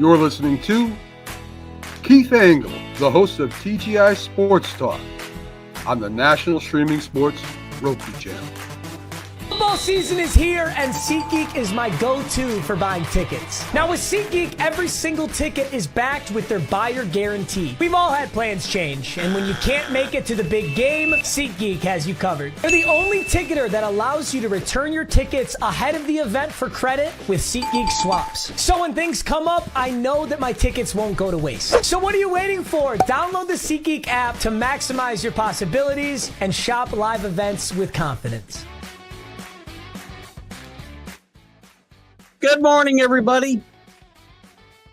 You're listening to Keith Engle, the host of TGI Sports Talk on the National Streaming Sports Roku channel. Football season is here, and SeatGeek is my go-to for buying tickets. Now with SeatGeek, every single ticket is backed with their buyer guarantee. We've all had plans change, and when you can't make it to the big game, SeatGeek has you covered. They're the only ticketer that allows you to return your tickets ahead of the event for credit with SeatGeek swaps. So when things come up, I know that my tickets won't go to waste. So what are you waiting for? Download the SeatGeek app to maximize your possibilities and shop live events with confidence. Good morning, everybody.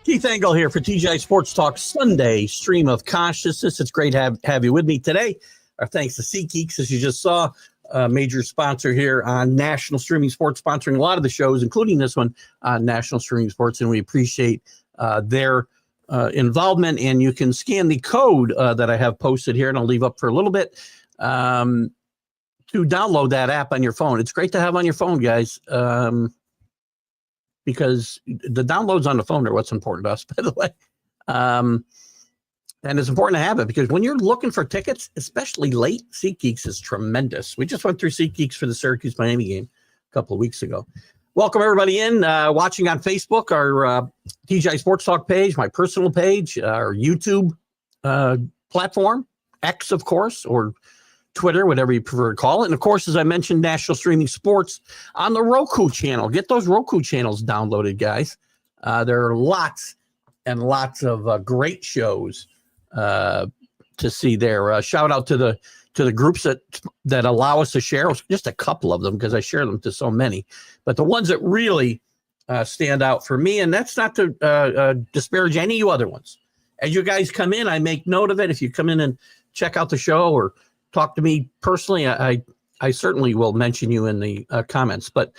Keith Engle here for TGI Sports Talk Sunday stream of consciousness. It's great to have you with me today. Our thanks to SeatGeeks, as you just saw, a major sponsor here on National Streaming Sports, sponsoring a lot of the shows, including this one on National Streaming Sports, and we appreciate their involvement. And you can scan the code that I have posted here, and I'll leave up for a little bit to download that app on your phone. It's great to have on your phone, guys. Because the downloads on the phone are what's important to us, by the way. And it's important to have it because when you're looking for tickets, especially late, SeatGeeks is tremendous. We just went through SeatGeeks for the Syracuse-Miami game a couple of weeks ago. Welcome, everybody, in watching on Facebook, our TGI Sports Talk page, my personal page, our YouTube platform, X, of course, or Twitter, whatever you prefer to call it. And of course, as I mentioned, National Streaming Sports on the Roku channel. Get those Roku channels downloaded, guys. There are lots and lots of great shows to see there. Shout out to the groups that allow us to share. Just a couple of them because I share them to so many. But the ones that really stand out for me, and that's not to disparage any of you other ones. As you guys come in, I make note of it. If you come in and check out the show or talk to me personally, I certainly will mention you in the comments. But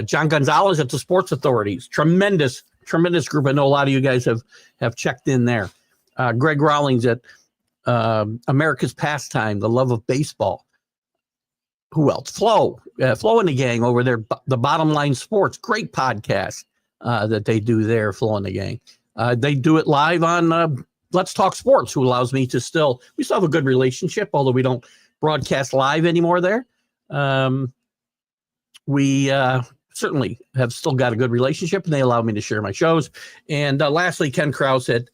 John Gonzalez at the Sports Authorities, tremendous group. I know a lot of you guys have checked in there. Greg Rawlings at America's Pastime, The Love of Baseball. Who else? Flo and the gang over there, the Bottom Line Sports, great podcast that they do there, Flo and the gang. They do it live on Let's Talk Sports, who allows me to we still have a good relationship, although we don't broadcast live anymore there. We certainly have still got a good relationship, and they allow me to share my shows. And lastly, Ken Krause at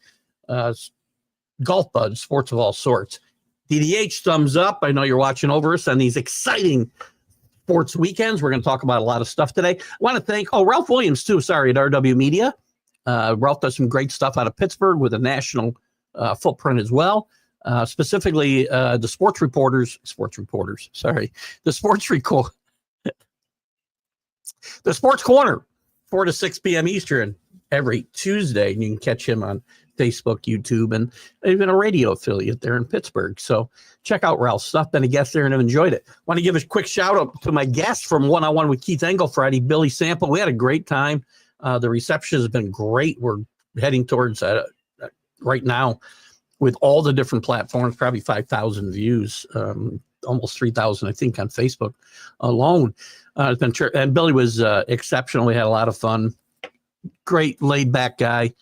Golf Bud, Sports of All Sorts. DDH, thumbs up. I know you're watching over us on these exciting sports weekends. We're going to talk about a lot of stuff today. I want to thank, Ralph Williams, too, sorry, at RW Media. Ralph does some great stuff out of Pittsburgh with a national footprint as well. Specifically, the sports reporters, the Sports Corner, 4 to 6 p.m. Eastern every Tuesday. And you can catch him on Facebook, YouTube, and even a radio affiliate there in Pittsburgh. So check out Ralph's stuff. Been a guest there and have enjoyed it. Want to give a quick shout out to my guest from One-on-One with Keith Engle Friday, Billy Sample. We had a great time. The reception has been great. We're heading towards right now with all the different platforms, probably 5,000 views, almost 3,000, I think, on Facebook alone. It's been and Billy was exceptional. We had a lot of fun. Great laid back guy.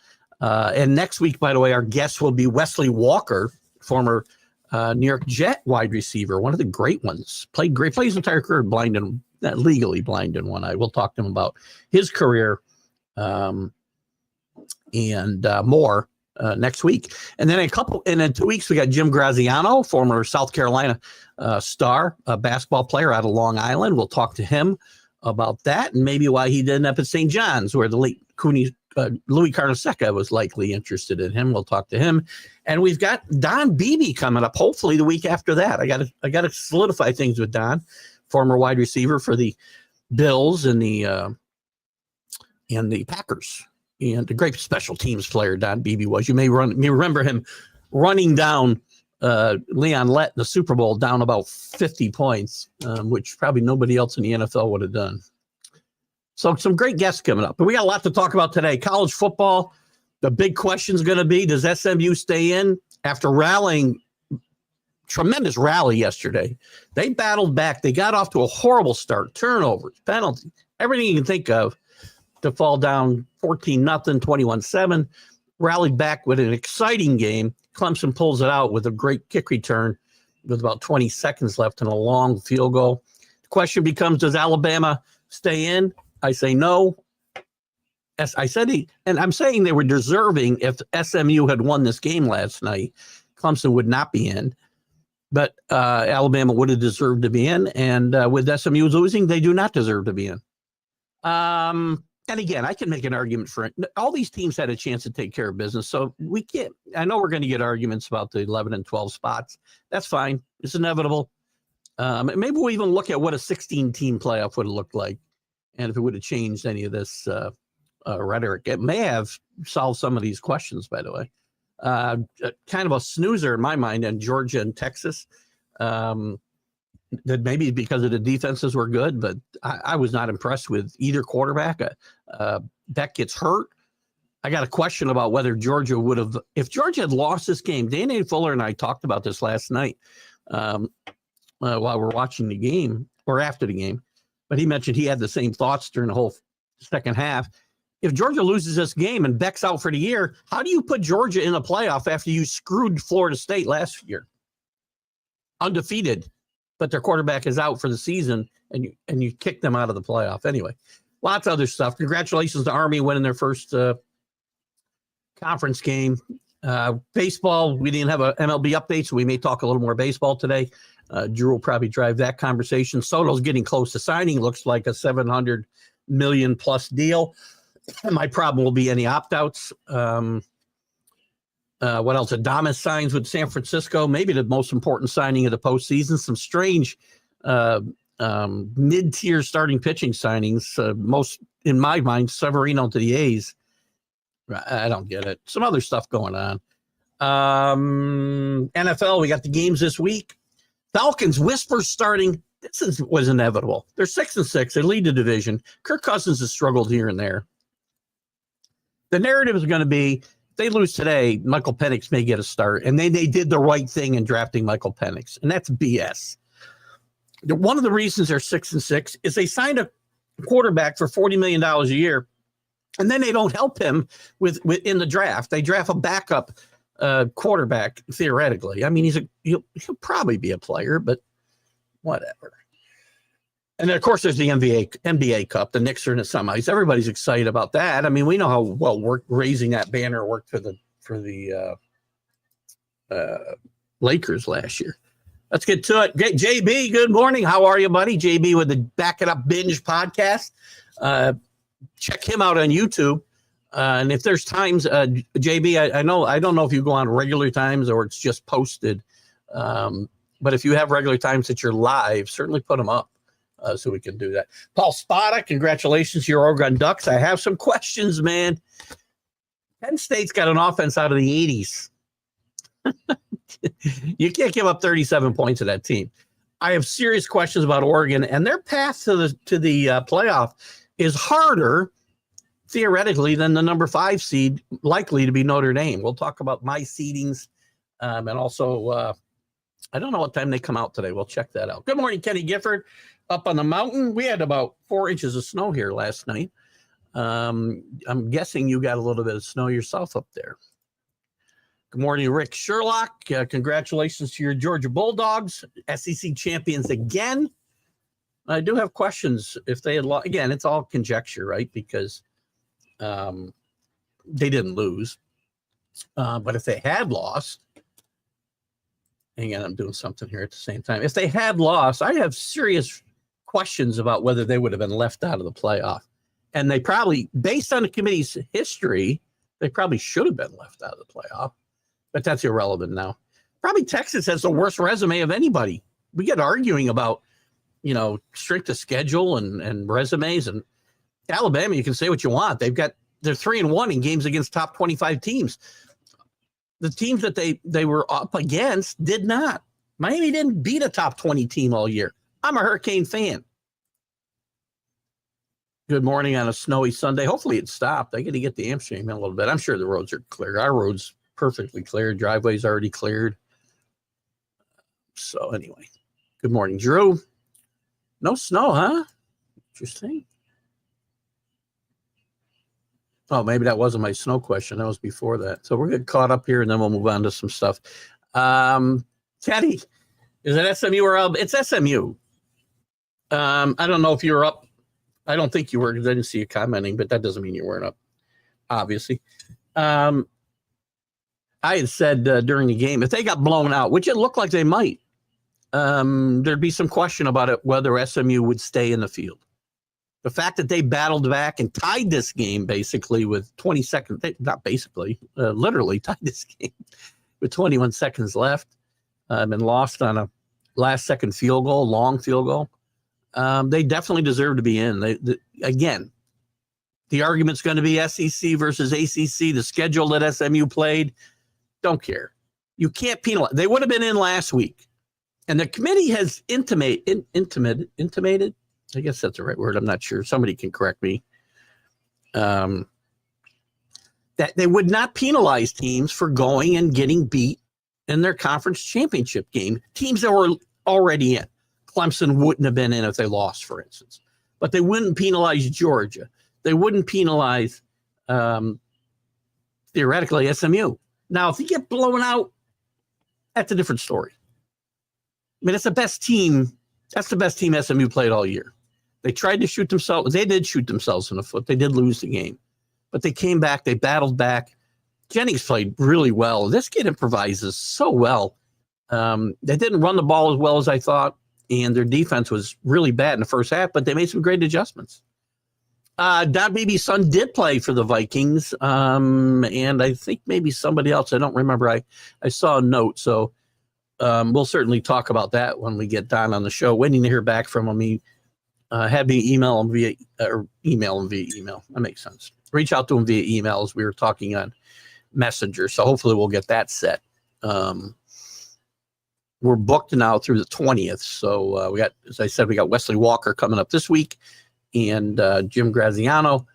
And next week, by the way, our guest will be Wesley Walker, former New York Jet wide receiver, one of the great ones. Played his entire career legally blind in one eye. We'll talk to him about his career and more next week. And then in 2 weeks, we got Jim Graziano, former South Carolina star, basketball player out of Long Island. We'll talk to him about that and maybe why he didn't up at St. John's, where the late Louis Carnesecca was likely interested in him. We'll talk to him. And we've got Don Beebe coming up, hopefully the week after that. I got to solidify things with Don, former wide receiver for the Bills and the Packers. And a great special teams player, Don Beebe was. You may remember him running down Leon Lett in the Super Bowl down about 50 points, which probably nobody else in the NFL would have done. So some great guests coming up. But we got a lot to talk about today. College football, the big question is going to be, does SMU stay in after rallying? Tremendous rally yesterday. They battled back. They got off to a horrible start. Turnovers, penalties, everything you can think of. to fall down 14-0, 21-7. Rallied back with an exciting game. Clemson pulls it out with a great kick return with about 20 seconds left and a long field goal. The question becomes, does Alabama stay in? I say no. As I said, and I'm saying they were deserving. If SMU had won this game last night, Clemson would not be in. But Alabama would have deserved to be in. And with SMU losing, they do not deserve to be in. And again, I can make an argument for it. All these teams had a chance to take care of business. So we can't, I know we're going to get arguments about the 11 and 12 spots. That's fine. It's inevitable. Maybe we'll even look at what a 16-team playoff would have looked like. And if it would have changed any of this rhetoric. It may have solved some of these questions, by the way. Kind of a snoozer in my mind in Georgia and Texas. That maybe because of the defenses were good, but I was not impressed with either quarterback. Beck gets hurt. I got a question about whether Georgia would have, if Georgia had lost this game. Dana Fuller and I talked about this last night while we're watching the game or after the game, but he mentioned he had the same thoughts during the whole second half. If Georgia loses this game and Beck's out for the year, how do you put Georgia in a playoff after you screwed Florida State last year? Undefeated, but their quarterback is out for the season, and you kick them out of the playoff. Anyway, lots of other stuff. Congratulations to Army winning their first conference game. Baseball, we didn't have a MLB update, so we may talk a little more baseball today. Drew will probably drive that conversation. Soto's getting close to signing. Looks like a $700 million plus deal. My problem will be any opt-outs. What else? Adames signs with San Francisco. Maybe the most important signing of the postseason. Some strange mid-tier starting pitching signings. Most, in my mind, Severino to the A's. I don't get it. Some other stuff going on. NFL, we got the games this week. Falcons whisper starting. Was inevitable. They're 6-6. They lead the division. Kirk Cousins has struggled here and there. The narrative is going to be, if they lose today, Michael Penix may get a start. And they did the right thing in drafting Michael Penix. And that's BS. One of the reasons they're 6-6 is they signed a quarterback for $40 million a year. And then they don't help him with in the draft. They draft a backup quarterback, theoretically. I mean, he'll probably be a player, but whatever. And then, of course, there's the NBA Cup. The Knicks are in the semis. Everybody's excited about that. I mean, we know how well raising that banner worked for the Lakers last year. Let's get to it. JB, good morning. How are you, buddy? JB with the Back It Up Binge podcast. Check him out on YouTube. And if there's times, JB, I don't know if you go on regular times or it's just posted. But if you have regular times that you're live, certainly put them up. So we can do that. Paul Spada, congratulations to your Oregon Ducks. I have some questions, man. Penn State's got an offense out of the 80s. You can't give up 37 points to that team. I have serious questions about Oregon, and their path to the playoff is harder, theoretically, than the number 5 seed, likely to be Notre Dame. We'll talk about my seedings, and also I don't know what time they come out today. We'll check that out. Good morning, Kenny Gifford. Up on the mountain, we had about 4 inches of snow here last night. I'm guessing you got a little bit of snow yourself up there. Good morning, Rick Sherlock. Congratulations to your Georgia Bulldogs, SEC champions again. I do have questions. If they had lost, again, it's all conjecture, right? Because they didn't lose. But if they had lost, hang on, I'm doing something here at the same time. If they had lost, I have serious questions about whether they would have been left out of the playoff. And they probably, based on the committee's history, they probably should have been left out of the playoff. But that's irrelevant now. Probably Texas has the worst resume of anybody. We get arguing about, strength of schedule and resumes. And Alabama, you can say what you want. They're 3-1 in games against top 25 teams. The teams that they were up against did not. Miami didn't beat a top 20 team all year. I'm a Hurricane fan. Good morning on a snowy Sunday. Hopefully it stopped. I got to get the Amsterdam in a little bit. I'm sure the roads are clear. Our road's perfectly clear. Driveway's already cleared. So anyway, good morning, Drew. No snow, huh? Interesting. Oh, maybe that wasn't my snow question. That was before that. So we're getting caught up here, and then we'll move on to some stuff. Teddy, is it SMU or Alabama? It's SMU. I don't know if you were up. I don't think you were because I didn't see you commenting, but that doesn't mean you weren't up, obviously. I had said during the game, if they got blown out, which it looked like they might, there'd be some question about it whether SMU would stay in the field. The fact that they battled back and tied this game basically with 20 seconds, not basically, literally tied this game with 21 seconds left and lost on a last second field goal, long field goal. They definitely deserve to be in. Again, the argument's going to be SEC versus ACC, the schedule that SMU played. Don't care. You can't penalize. They would have been in last week. And the committee has intimated, I guess that's the right word. I'm not sure. Somebody can correct me. That they would not penalize teams for going and getting beat in their conference championship game. Teams that were already in. Clemson wouldn't have been in if they lost, for instance. But they wouldn't penalize Georgia. They wouldn't penalize, theoretically, SMU. Now, if you get blown out, that's a different story. I mean, it's the best team. That's the best team SMU played all year. They tried to shoot themselves. They did shoot themselves in the foot. They did lose the game. But they came back. They battled back. Jennings played really well. This kid improvises so well. They didn't run the ball as well as I thought, and their defense was really bad in the first half, but they made some great adjustments. Don Beebe's son did play for the Vikings, and I think maybe somebody else. I don't remember. I saw a note, so we'll certainly talk about that when we get Don on the show. Waiting to hear back from him. He had me email him via email. That makes sense. Reach out to him via email as we were talking on Messenger. So hopefully we'll get that set. We're booked now through the 20th. So we got, as I said, we got Wesley Walker coming up this week and Jim Graziano.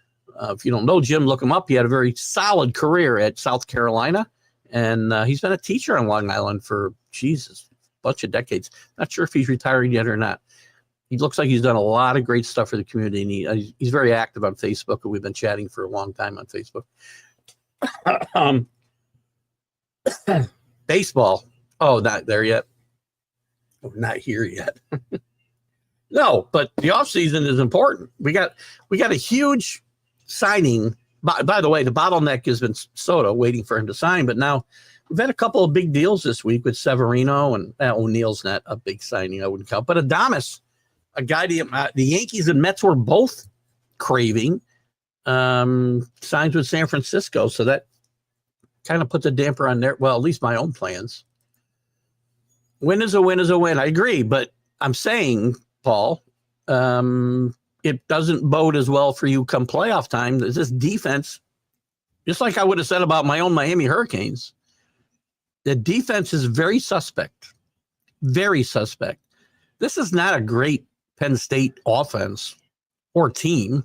If you don't know Jim, look him up. He had a very solid career at South Carolina, and he's been a teacher on Long Island for, Jesus, a bunch of decades. Not sure if he's retired yet or not. He looks like he's done a lot of great stuff for the community, and he's very active on Facebook, and we've been chatting for a long time on Facebook. Baseball. Oh, not there yet. Oh, not here yet. No, but the offseason is important. We got a huge signing. By the way, the bottleneck has been Soto, waiting for him to sign, but now we've had a couple of big deals this week with Severino, and O'Neill's not a big signing, I wouldn't count, but Adames, a guy the Yankees and Mets were both craving, signs with San Francisco. So that kind of puts a damper on their, well, at least my own plans. Win is a win is a win. I agree. But I'm saying, Paul, it doesn't bode as well for you come playoff time. This defense, just like I would have said about my own Miami Hurricanes, the defense is very suspect. Very suspect. This is not a great Penn State offense or team.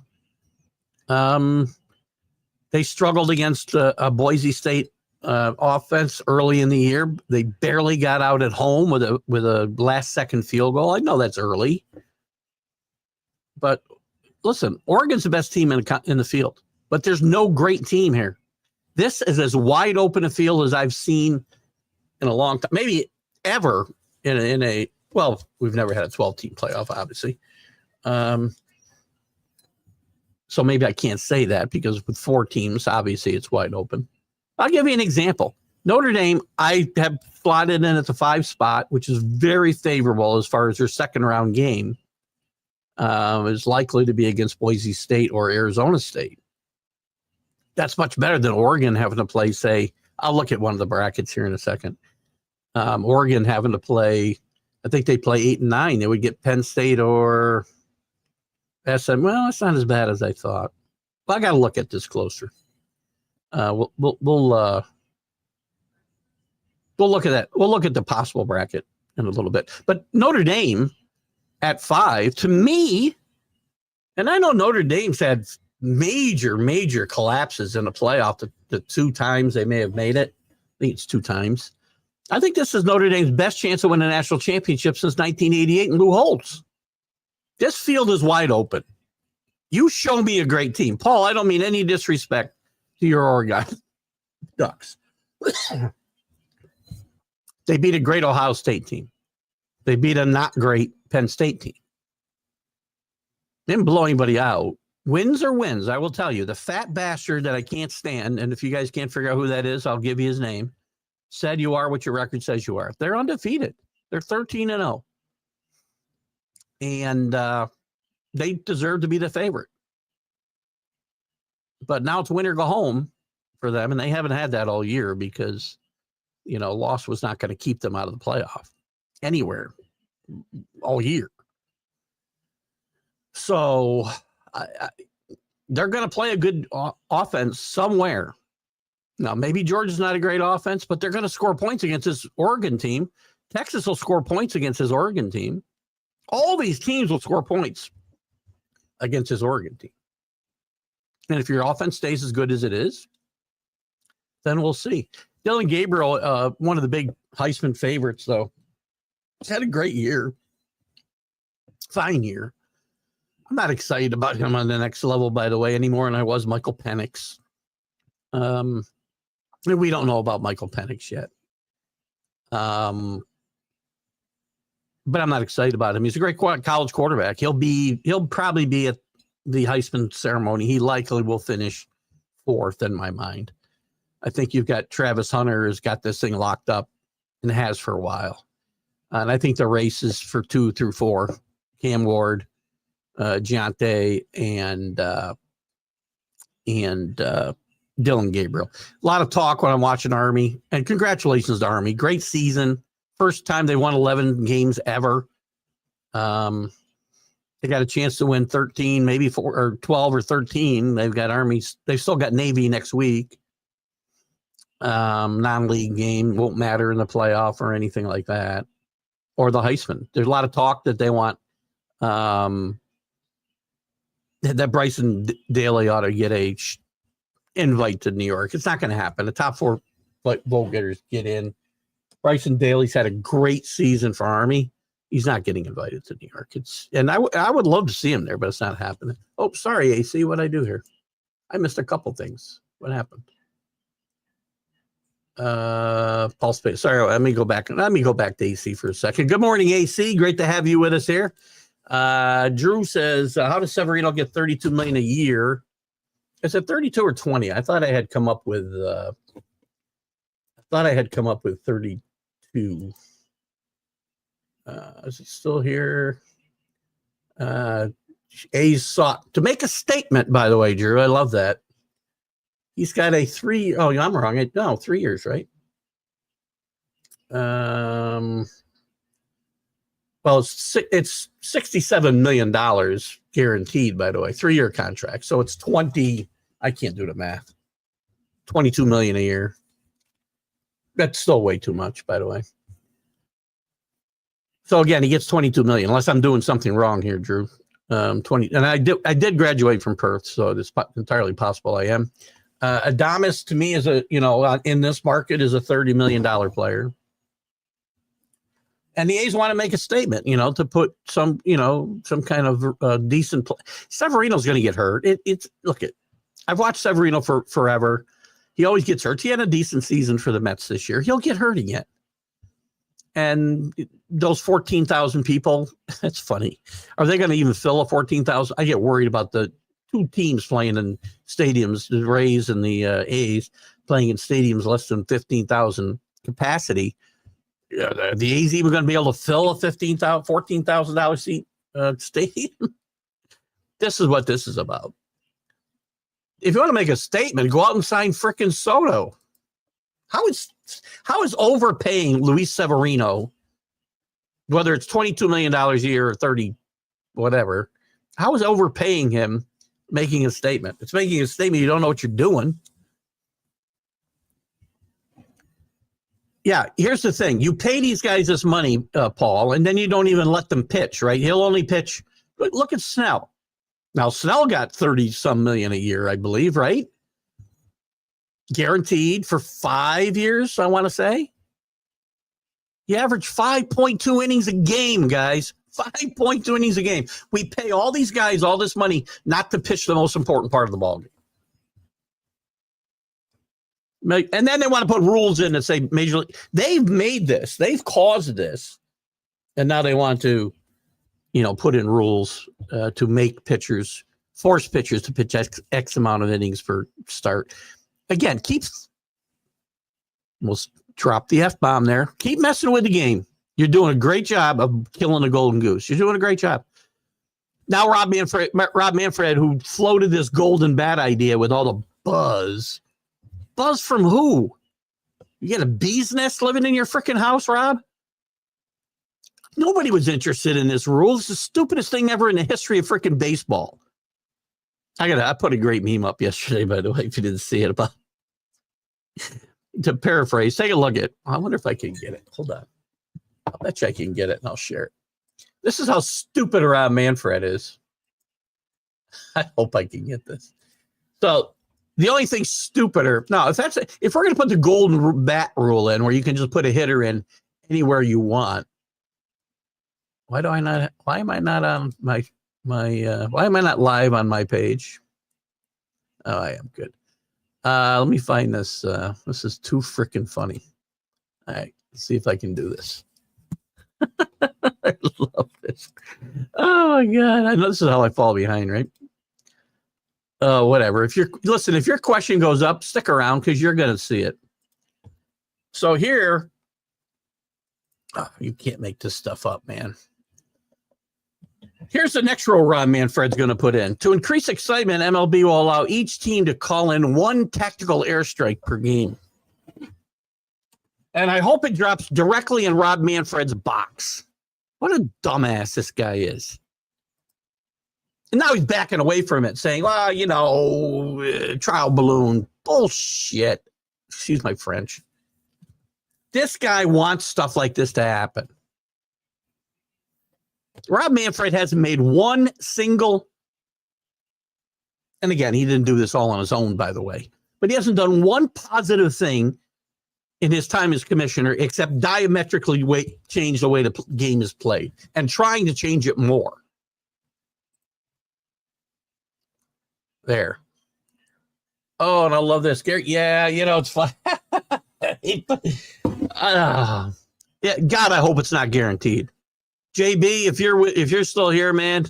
They struggled against a Boise State offense early in the year. They barely got out at home with a last second field goal. I know that's early, but listen, Oregon's the best team in the field, but there's no great team here. This is as wide open a field as I've seen in a long time, maybe ever in a. Well, we've never had a 12-team playoff, obviously. So maybe I can't say that because with 4 teams, obviously it's wide open. I'll give you an example. Notre Dame, I have slotted in at the 5 spot, which is very favorable as far as their second round game is likely to be against Boise State or Arizona State. That's much better than Oregon having to play, say, I'll look at one of the brackets here in a second. Oregon having to play, I think they play 8 and 9. They would get Penn State or SM. Well, it's not as bad as I thought. Well, I got to look at this closer. We'll look at that. We'll look at the possible bracket in a little bit. But Notre Dame at 5, to me, and I know Notre Dame's had major collapses in the playoff. The 2 times they may have made it. I think it's 2 times. I think this is Notre Dame's best chance of winning a national championship since 1988 and Lou Holtz. This field is wide open. You show me a great team. Paul, I don't mean any disrespect to your Oregon Ducks. They beat a great Ohio State team. They beat a not great Penn State team. Didn't blow anybody out. Wins are wins, I will tell you. The fat bastard that I can't stand, and if you guys can't figure out who that is, I'll give you his name, said you are what your record says you are. They're undefeated. They're 13-0. And they deserve to be the favorite. But now it's win or go home for them, and they haven't had that all year because, loss was not going to keep them out of the playoff anywhere all year. So they're going to play a good offense somewhere. Now, maybe Georgia's not a great offense, but they're going to score points against this Oregon team. Texas will score points against his Oregon team. All these teams will score points against his Oregon team. And if your offense stays as good as it is, then we'll see. Dylan Gabriel, one of the big Heisman favorites, though, he's had a great year. Fine year. I'm not excited about him on the next level, by the way, anymore than I was Michael Penix. We don't know about Michael Penix yet. But I'm not excited about him. He's a great college quarterback. He'll probably be at the Heisman ceremony. He likely will finish fourth in my mind. I think you've got Travis Hunter has got this thing locked up and has for a while. And I think the race is for 2 through 4. Cam Ward, Giante, and Dylan Gabriel. A lot of talk when I'm watching Army, and congratulations to Army. Great season. First time they won 11 games ever. They got a chance to win 13, maybe 4 or 12 or 13. They've got Armies. They've still got Navy next week. Non-league game won't matter in the playoff or anything like that, or the Heisman. There's a lot of talk that they want that Bryson Daly ought to get a invite to New York. It's not going to happen. The top 4 vote getters get in. Bryson Daly's had a great season for Army. He's not getting invited to New York. I would love to see him there, but it's not happening. Oh, sorry, AC. What'd I do here? I missed a couple things. What happened? Paul Space. Sorry, let me go back to AC for a second. Good morning, AC. Great to have you with us here. Drew says, how does Severino get $32 million a year? Is it 32 or 20? I thought I had come up with 32. Is he still here? A's sought to make a statement, by the way, Drew. I love that. He's got a 3. Oh, I'm wrong. No, 3 years, right? Well, it's $67 million guaranteed, by the way, 3-year contract. So it's 20. I can't do the math. $22 million a year. That's still way too much, by the way. So again, he gets $22 million, unless I'm doing something wrong here, Drew. 20, and I did graduate from Perth, so it's entirely possible I am. Adames to me is in this market is a $30 million player. And the A's want to make a statement, to put some kind of decent play. Severino's going to get hurt. I've watched Severino for forever. He always gets hurt. He had a decent season for the Mets this year. He'll get hurt again. And those 14,000 people, that's funny. Are they going to even fill a 14,000? I get worried about the 2 teams playing in stadiums, the Rays and the A's playing in stadiums less than 15,000 capacity. The A's even going to be able to fill a $14,000 seat stadium? This is what this is about. If you want to make a statement, go out and sign frickin' Soto. How is overpaying Luis Severino, whether it's $22 million a year or 30, whatever, how is overpaying him making a statement? It's making a statement. You don't know what you're doing. Yeah, here's the thing. You pay these guys this money, Paul, and then you don't even let them pitch, right? He'll only pitch. Look at Snell. Now, Snell got 30-some million a year, I believe, right? Guaranteed for 5 years, I want to say. He averaged 5.2 innings a game, guys. 5.2 innings a game. We pay all these guys all this money not to pitch the most important part of the ballgame. And then they want to put rules in that say Major League. They've made this. They've caused this. And now they want to, put in rules to make pitchers, force pitchers to pitch X amount of innings for start. Again, we'll drop the F-bomb there. Keep messing with the game. You're doing a great job of killing the golden goose. You're doing a great job. Now Rob Manfred, who floated this golden bat idea with all the buzz. Buzz from who? You get a bee's nest living in your freaking house, Rob? Nobody was interested in this rule. It's the stupidest thing ever in the history of freaking baseball. I put a great meme up yesterday, by the way, if you didn't see it, about to paraphrase. Take a look at it. I wonder if I can get it. Hold on. I bet you I can get it and I'll share it. This is how stupid Rob Manfred is. I hope I can get this. So the only thing stupider, if we're going to put the golden bat rule in where you can just put a hitter in anywhere you want, why am I not on why am I not live on my page? Oh, I am good. Let me find this. This is too freaking funny. All right, let's see if I can do this. I love this. Oh my God. I know this is how I fall behind, right? Whatever. If your question goes up, stick around because you're going to see it. So here, you can't make this stuff up, man. Here's the next rule Rob Manfred's going to put in. To increase excitement, MLB will allow each team to call in one tactical airstrike per game. And I hope it drops directly in Rob Manfred's box. What a dumbass this guy is. And now he's backing away from it, saying, well, trial balloon. Bullshit. Excuse my French. This guy wants stuff like this to happen. Rob Manfred hasn't made one single, and again, he didn't do this all on his own, by the way, but he hasn't done one positive thing in his time as commissioner except diametrically change the way the game is played and trying to change it more. There. Oh, and I love this. Gary, yeah, it's fun. Yeah, God, I hope it's not guaranteed. JB, if you're still here, man,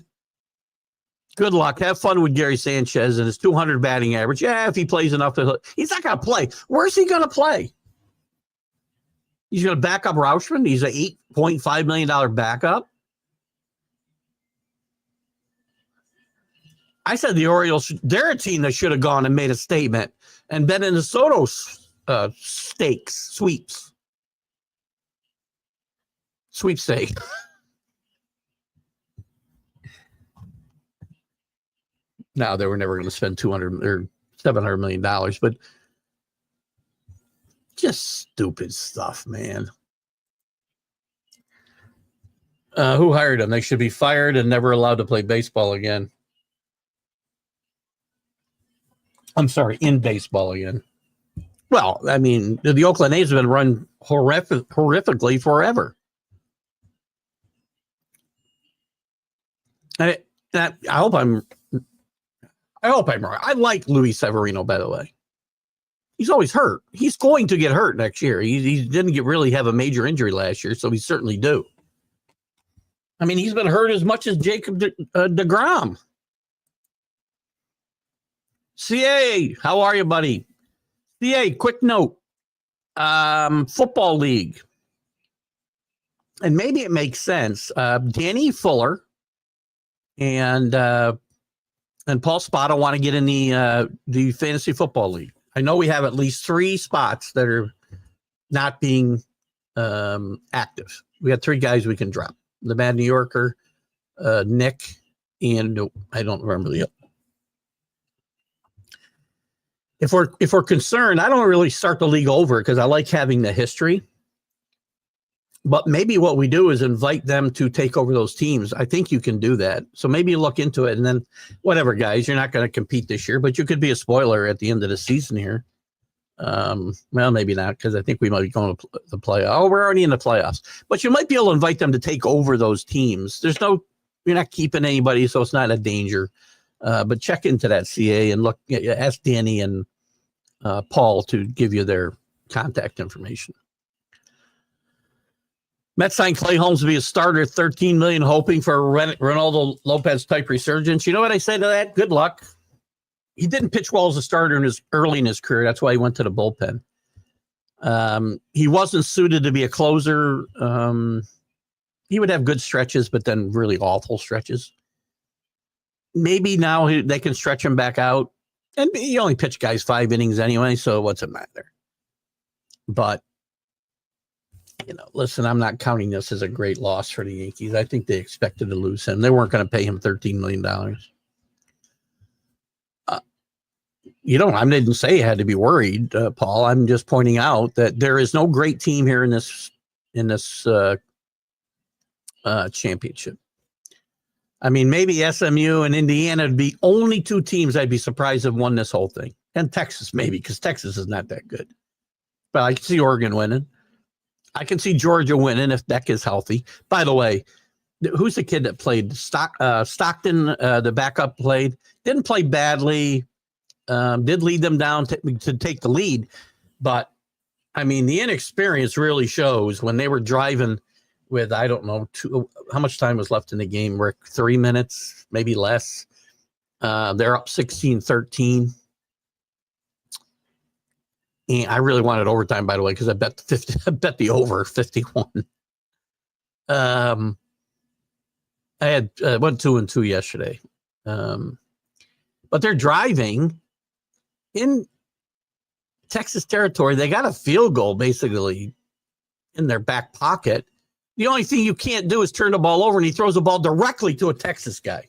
good luck. Have fun with Gary Sanchez and his 200 batting average. Yeah, if he plays enough, he's not going to play. Where's he going to play? He's going to back up Rauschman. He's an $8.5 million backup. I said the Orioles, they're a team that should have gone and made a statement and been in the Soto sweepstake. Now they were never going to spend $200 or $700 million, but just stupid stuff, man. Who hired them? They should be fired and never allowed to play baseball again. I'm sorry, in baseball again. Well, I mean, the Oakland A's have been run horrifically forever. I hope I'm wrong. I like Luis Severino, by the way. He's always hurt. He's going to get hurt next year. He didn't really have a major injury last year, so he certainly do. I mean, he's been hurt as much as Jacob DeGrom. CA, how are you, buddy? CA, quick note. Football league. And maybe it makes sense. Danny Fuller and Paul Spada want to get in the fantasy football league. I know we have at least 3 spots that are not being active. We got 3 guys we can drop. The Mad New Yorker, Nick, and I don't remember the other. If we're concerned, I don't really start the league over because I like having the history. But maybe what we do is invite them to take over those teams. I think you can do that. So maybe you look into it and then whatever, guys, you're not going to compete this year, but you could be a spoiler at the end of the season here. Well, maybe not because I think we might be going to the playoffs. Oh, we're already in the playoffs. But you might be able to invite them to take over those teams. You're not keeping anybody, so it's not a danger. But check into that, CA, and look, ask Danny and Paul to give you their contact information. Mets signed Clay Holmes to be a starter at $13 million, hoping for a Ronaldo Lopez type resurgence. You know what I say to that? Good luck. He didn't pitch well as a starter early in his career. That's why he went to the bullpen. He wasn't suited to be a closer. He would have good stretches, but then really awful stretches. Maybe now they can stretch him back out. And he only pitched guys 5 innings anyway, so what's it matter? But, listen, I'm not counting this as a great loss for the Yankees. I think they expected to lose him. They weren't going to pay him $13 million. I didn't say you had to be worried, Paul. I'm just pointing out that there is no great team here in this championship. I mean, maybe SMU and Indiana would be only 2 teams I'd be surprised have won this whole thing. And Texas, maybe, because Texas is not that good. But I can see Oregon winning. I can see Georgia winning if Beck is healthy. By the way, who's the kid that played? Stockton, the backup played. Didn't play badly. Did lead them down to take the lead. But, I mean, the inexperience really shows when they were driving with, I don't know, how much time was left in the game, Rick? 3 minutes, maybe less. They're up 16-13. And I really wanted overtime, by the way, because I bet the over 51. I had went 2-2 yesterday. But they're driving in Texas territory. They got a field goal basically in their back pocket. The only thing you can't do is turn the ball over, and he throws the ball directly to a Texas guy.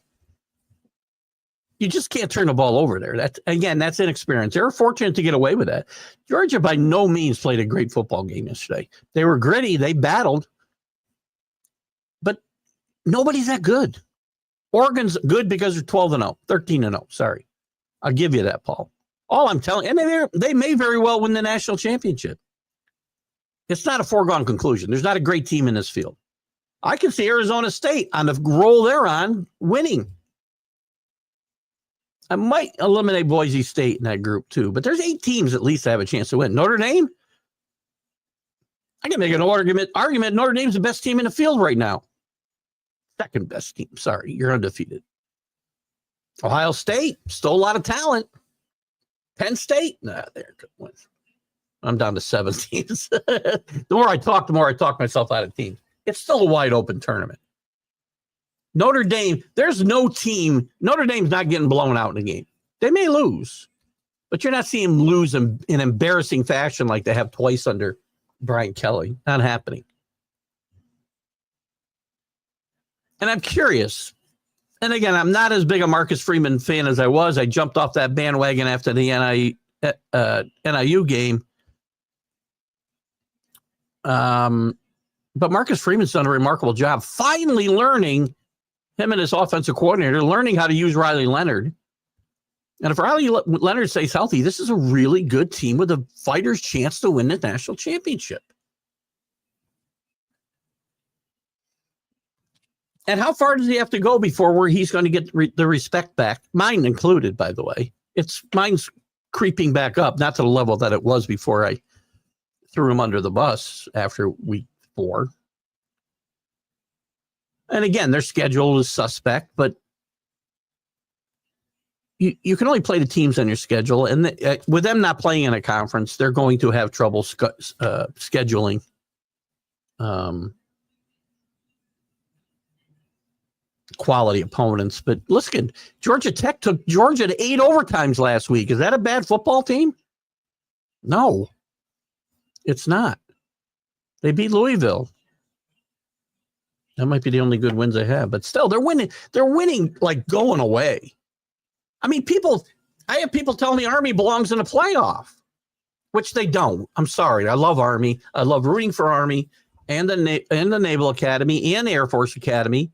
You just can't turn the ball over there. That's inexperience. They were fortunate to get away with that. Georgia by no means played a great football game yesterday. They were gritty. They battled. But nobody's that good. Oregon's good because they're 12-0, 13-0. Sorry. I'll give you that, Paul. All I'm telling you, and they may very well win the national championship. It's not a foregone conclusion. There's not a great team in this field. I can see Arizona State on the roll they're on winning. I might eliminate Boise State in that group too, but there's 8 teams at least that have a chance to win. Notre Dame, I can make an argument. Notre Dame's the best team in the field right now. Second best team. Sorry, you're undefeated. Ohio State, still a lot of talent. Penn State, they're good wins. I'm down to 7 teams. The more I talk myself out of teams. It's still a wide open tournament. Notre Dame, there's no team. Notre Dame's not getting blown out in the game. They may lose, but you're not seeing them lose in embarrassing fashion like they have twice under Brian Kelly. Not happening. And I'm curious. And again, I'm not as big a Marcus Freeman fan as I was. I jumped off that bandwagon after the NIU game. But Marcus Freeman's done a remarkable job finally learning, him and his offensive coordinator, learning how to use Riley Leonard. And if Riley Leonard stays healthy, this is a really good team with a fighter's chance to win the national championship. And how far does he have to go before where he's going to get the respect back? Mine included, by the way. Mine's creeping back up, not to the level that it was before I threw him under the bus after week 4. And again, their schedule is suspect, but you can only play the teams on your schedule. And with them not playing in a conference, they're going to have trouble scheduling. Quality opponents. But listen, Georgia Tech took Georgia to 8 overtimes last week. Is that a bad football team? No, it's not. They beat Louisville. That might be the only good wins they have, but still they're winning. They're winning like going away. I mean, I have people telling me Army belongs in a playoff, which they don't. I'm sorry. I love Army. I love rooting for Army and the Naval Academy and the Air Force Academy.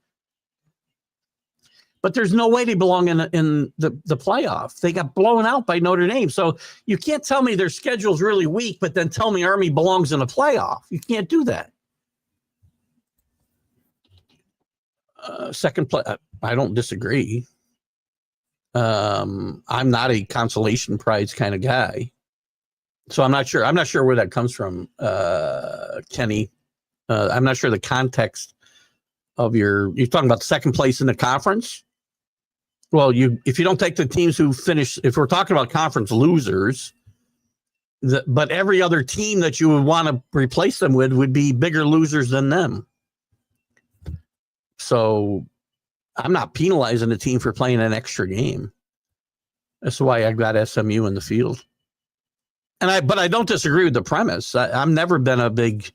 But there's no way they belong in the playoff. They got blown out by Notre Dame. So you can't tell me their schedule's really weak, but then tell me Army belongs in a playoff. You can't do that. Second play, I don't disagree. I'm not a consolation prize kind of guy. So I'm not sure. I'm not sure where that comes from, Kenny. I'm not sure the context of you're talking about second place in the conference. Well, if you don't take the teams who finish, if we're talking about conference losers, but every other team that you would want to replace them with would be bigger losers than them. So I'm not penalizing the team for playing an extra game. That's why I got SMU in the field. But I don't disagree with the premise. I've never been a big.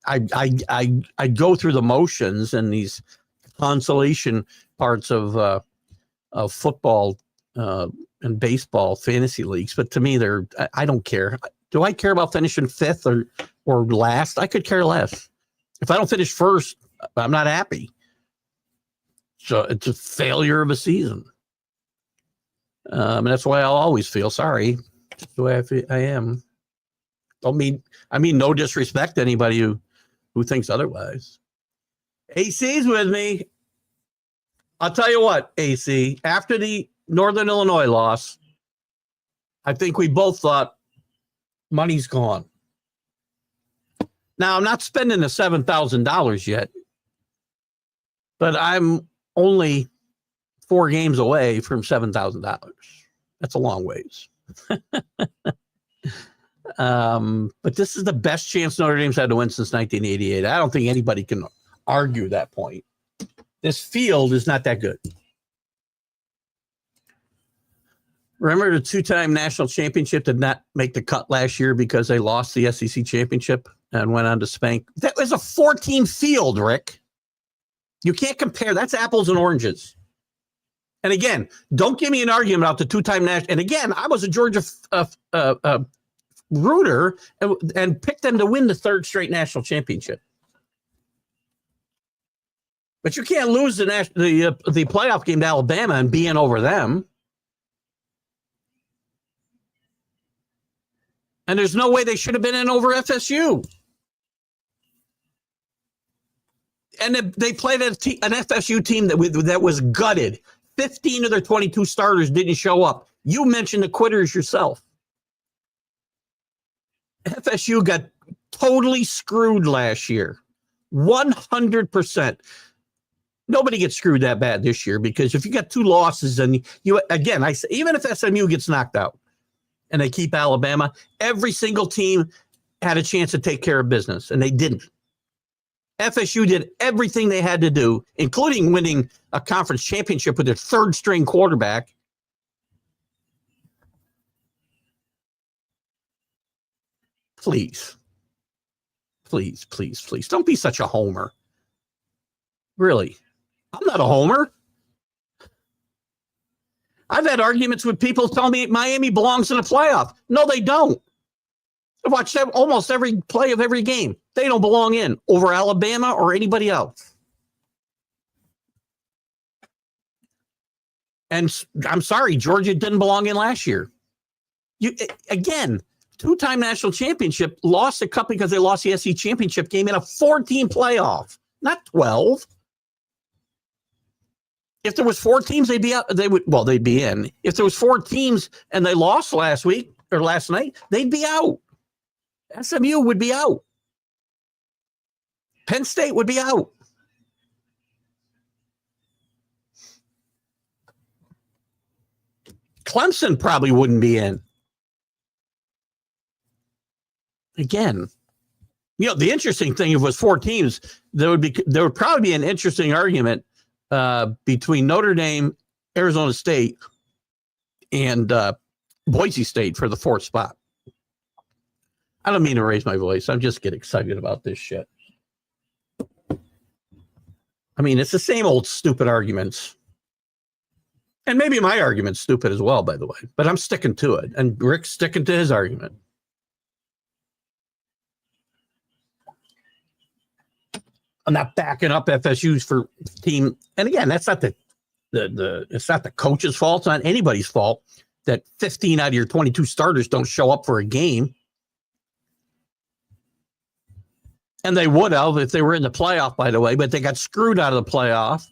I go through the motions and these consolation parts of football and baseball fantasy leagues, but to me, I don't care. Do I care about finishing fifth or last? I could care less. If I don't finish first, I'm not happy. So it's a failure of a season. And that's why I'll always feel sorry. That's the way I am. I mean no disrespect to anybody who thinks otherwise. AC's with me. I'll tell you what, AC, after the Northern Illinois loss, I think we both thought money's gone. Now, I'm not spending the $7,000 yet, but I'm only 4 games away from $7,000. That's a long ways. But this is the best chance Notre Dame's had to win since 1988. I don't think anybody can argue that point. This field is not that good. Remember the 2-time national championship did not make the cut last year because they lost the SEC championship and went on to spank? That was a 14 field, Rick. You can't compare. That's apples and oranges. And again, don't give me an argument about the 2-time national. And again, I was a Georgia rooter and picked them to win the 3rd straight national championship. But you can't lose the playoff game to Alabama and be in over them. And there's no way they should have been in over FSU. And they played an FSU team that was gutted. 15 of their 22 starters didn't show up. You mentioned the quitters yourself. FSU got totally screwed last year. 100%. Nobody gets screwed that bad this year because if you got 2 losses and I say, even if SMU gets knocked out and they keep Alabama, every single team had a chance to take care of business and they didn't. FSU did everything they had to do, including winning a conference championship with their 3rd string quarterback. Please, don't be such a homer. Really. I'm not a homer. I've had arguments with people telling me Miami belongs in a playoff. No, they don't. I've watched almost every play of every game. They don't belong in over Alabama or anybody else. And I'm sorry, Georgia didn't belong in last year. Again, 2-time national championship, lost a cup because they lost the SEC championship game in a 14 playoff, not 12. If there was 4 teams, they'd be out. They'd be in. If there was 4 teams and they lost last week or last night, they'd be out. SMU would be out. Penn State would be out. Clemson probably wouldn't be in. Again, the interesting thing, if it was 4 teams, there would probably be an interesting argument between Notre Dame, Arizona State, and Boise State for the 4th spot. I don't mean to raise my voice. I'm just getting excited about this shit. I mean, it's the same old stupid arguments. And maybe my argument's stupid as well, by the way. But I'm sticking to it. And Rick's sticking to his argument. I'm not backing up FSU's for team. And again, that's not it's not the coach's fault. It's not anybody's fault that 15 out of your 22 starters don't show up for a game. And they would have if they were in the playoff, by the way, but they got screwed out of the playoff.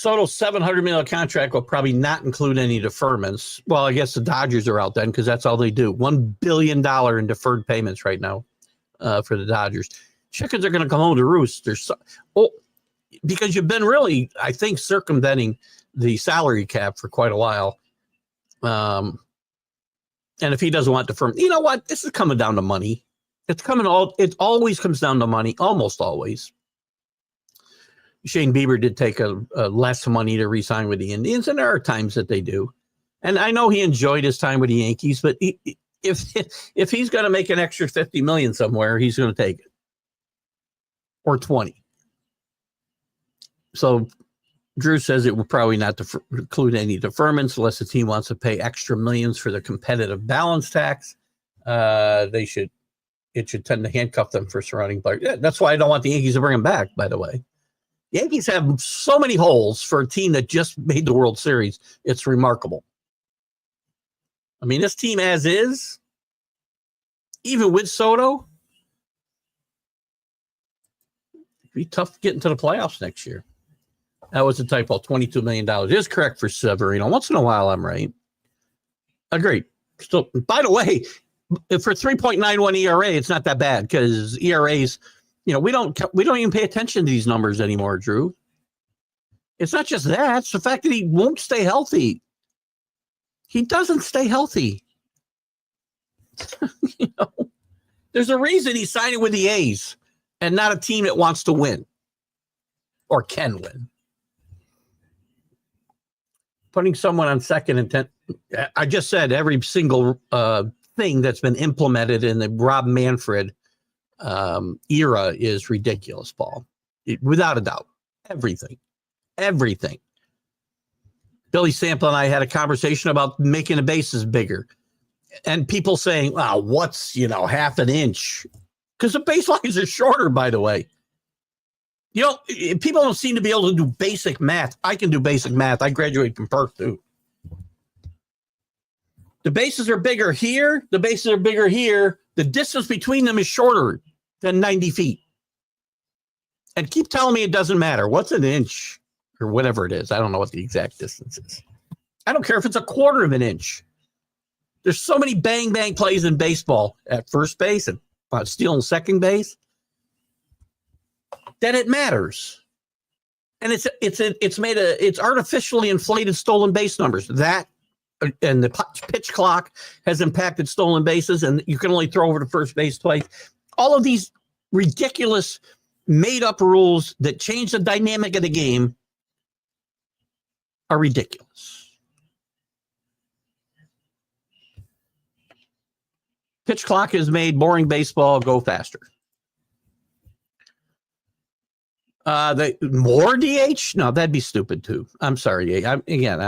Soto's $700 million contract will probably not include any deferments. Well, I guess the Dodgers are out then because that's all they do. $1 billion in deferred payments right now for the Dodgers. Chickens are going to come home to roost. Because you've been really, I think, circumventing the salary cap for quite a while. And if he doesn't want deferment, you know what? This is coming down to money. It always comes down to money, almost always. Shane Bieber did take a less money to re-sign with the Indians, and there are times that they do. And I know he enjoyed his time with the Yankees, but if he's going to make an extra $50 million somewhere, he's going to take it, or 20. So Drew says it will probably not include any deferments unless the team wants to pay extra millions for the competitive balance tax. It should tend to handcuff them for surrounding players. Yeah, that's why I don't want the Yankees to bring him back, by the way. Yankees have so many holes for a team that just made the World Series. It's remarkable. I mean, this team as is, even with Soto, it'd be tough getting to the playoffs next year. That was a typo, $22 million. It is correct for Severino. Once in a while, I'm right. Agreed. Still, by the way, for 3.91 ERA, it's not that bad because ERAs, we don't even pay attention to these numbers anymore, Drew. It's not just that. It's the fact that he won't stay healthy. He doesn't stay healthy. There's a reason he's signing with the A's and not a team that wants to win or can win. Putting someone on second and 10. I just said every single thing that's been implemented in the Rob Manfred era is ridiculous, Paul. Without a doubt. Everything. Billy Sample and I had a conversation about making the bases bigger. And people saying, wow, what's, half an inch? Because the baselines are shorter, by the way. People don't seem to be able to do basic math. I can do basic math. I graduated from Perth, too. The bases are bigger here. The bases are bigger here. The distance between them is shorter than 90 feet. And keep telling me it doesn't matter. What's an inch or whatever it is? I don't know what the exact distance is. I don't care if it's a quarter of an inch. There's so many bang plays in baseball at first base and stealing second base that it matters. And it's artificially inflated stolen base numbers. That and the pitch clock has impacted stolen bases, and you can only throw over to first base twice. All of these ridiculous made-up rules that change the dynamic of the game are ridiculous. Pitch clock has made boring baseball go faster. More DH? No, that'd be stupid too. I'm sorry. I'm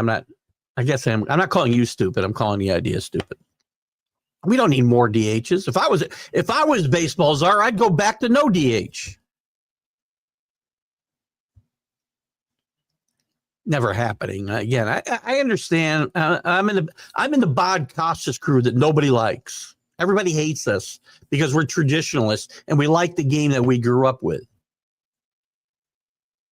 not calling you stupid. I'm calling the idea stupid. We don't need more DHs. If I was baseball czar, I'd go back to no DH. Never happening. Again, I understand. I'm in the Bod Costas crew that nobody likes. Everybody hates us because we're traditionalists and we like the game that we grew up with.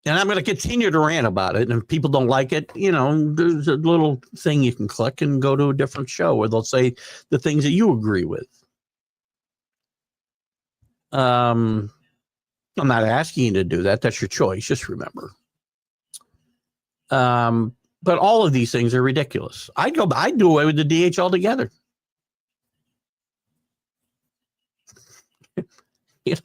And I'm going to continue to rant about it. And if people don't like it, there's a little thing you can click and go to a different show where they'll say the things that you agree with. I'm not asking you to do that. That's your choice. Just remember. But all of these things are ridiculous. I'd do away with the DH altogether. You're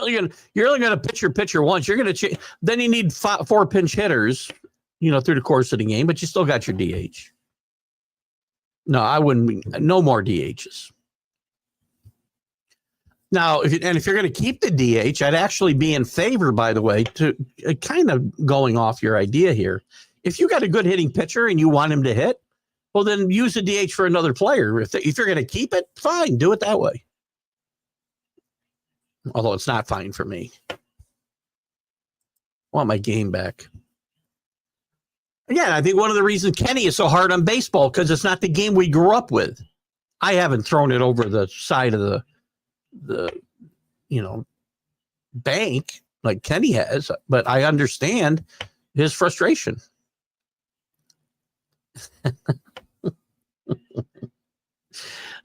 only gonna pitch your pitcher once. You're gonna then you need 4 pinch hitters, through the course of the game, but you still got your DH. No, I wouldn't. No more DHs. Now, if you're going to keep the DH, I'd actually be in favor, by the way, to kind of going off your idea here. If you got a good hitting pitcher and you want him to hit, well, then use the DH for another player. If you're going to keep it, fine, do it that way. Although it's not fine for me. I want my game back. Again, I think one of the reasons Kenny is so hard on baseball because it's not the game we grew up with. I haven't thrown it over the side of the bank like Kenny has, but I understand his frustration.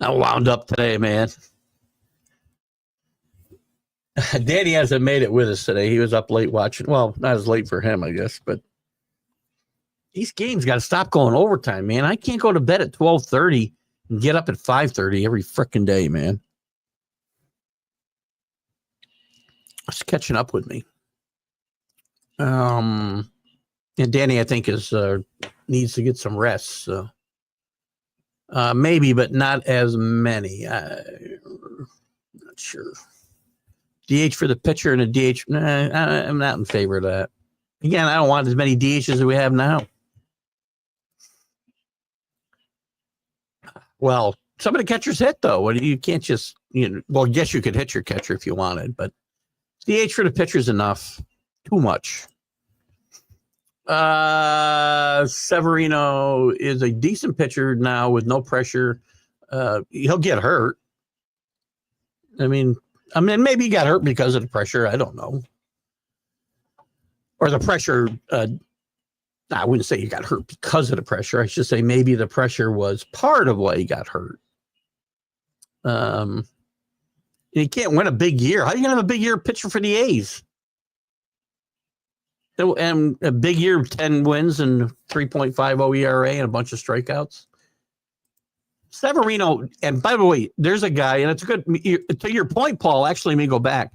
I'm wound up today, man. Danny hasn't made it with us today. He was up late watching. Well, not as late for him, I guess, but these games got to stop going overtime, man. I can't go to bed at 12:30 and get up at 5:30 every freaking day, man. It's catching up with me. And Danny, I think, is needs to get some rest. So maybe, but not as many. Not sure. DH for the pitcher and a DH. I'm not in favor of that. Again, I don't want as many DHs as we have now. Well, some of the catchers hit, though. You can't just, well, I guess you could hit your catcher if you wanted, but DH for the pitcher is enough. Too much. Severino is a decent pitcher now with no pressure. He'll get hurt. I mean, maybe he got hurt because of the pressure. I don't know. Or the pressure. I wouldn't say he got hurt because of the pressure. I should say maybe the pressure was part of why he got hurt. You can't win a big year. How are you going to have a big year pitcher for the A's? And a big year, 10 wins and 3.50 ERA and a bunch of strikeouts. Severino, and by the way, there's a guy, and it's good. To your point, Paul, actually, let me go back.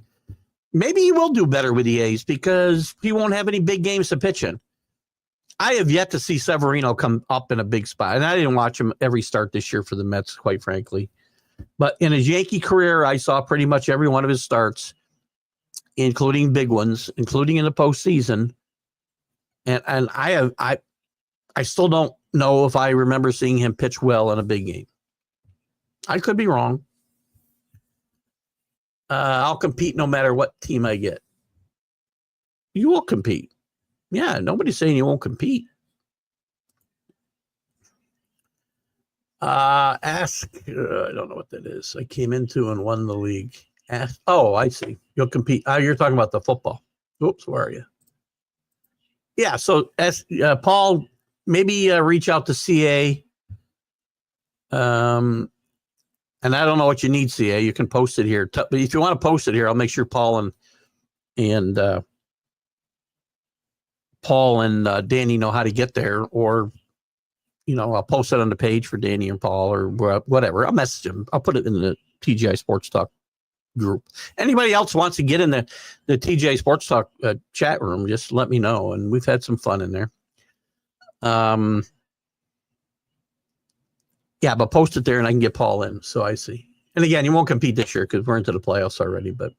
Maybe he will do better with the A's because he won't have any big games to pitch in. I have yet to see Severino come up in a big spot, and I didn't watch him every start this year for the Mets, quite frankly. But in his Yankee career, I saw pretty much every one of his starts, including big ones, including in the postseason. And I still don't know if I remember seeing him pitch well in a big game. I could be wrong. I'll compete no matter what team I get. You will compete. Yeah, nobody's saying you won't compete. Ask, I don't know what that is. I came into and won the league. Ask, oh, I see. You'll compete. You're talking about the football. Oops, where are you? Yeah, so Paul, maybe reach out to CA. And I don't know what you need, CA. You can post it here. But if you want to post it here, I'll make sure Paul and Danny know how to get there. Or, I'll post it on the page for Danny and Paul or whatever. I'll message him. I'll put it in the TGI Sports Talk group. Anybody else wants to get in the TGI Sports Talk chat room, just let me know. And we've had some fun in there. Yeah, but post it there and I can get Paul in. So I see. And again, he won't compete this year because we're into the playoffs already, but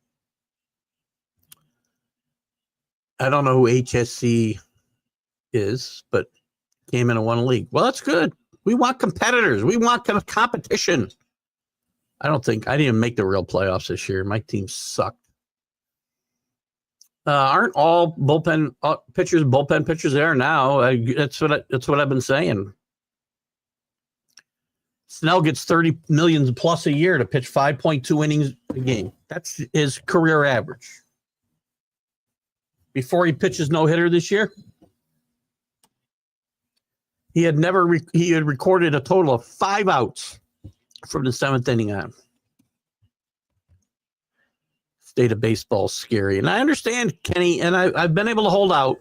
I don't know who HSC is, but came in and won a league. Well, that's good. We want competitors. We want competition. I didn't even make the real playoffs this year. My team sucked. Aren't all bullpen pitchers there now? That's what I've been saying. Snell gets $30 million plus a year to pitch 5.2 innings a game. That's his career average. Before he pitches no-hitter this year, he had recorded a total of 5 outs from the 7th inning on. State of baseball is scary. And I understand, Kenny, and I've been able to hold out.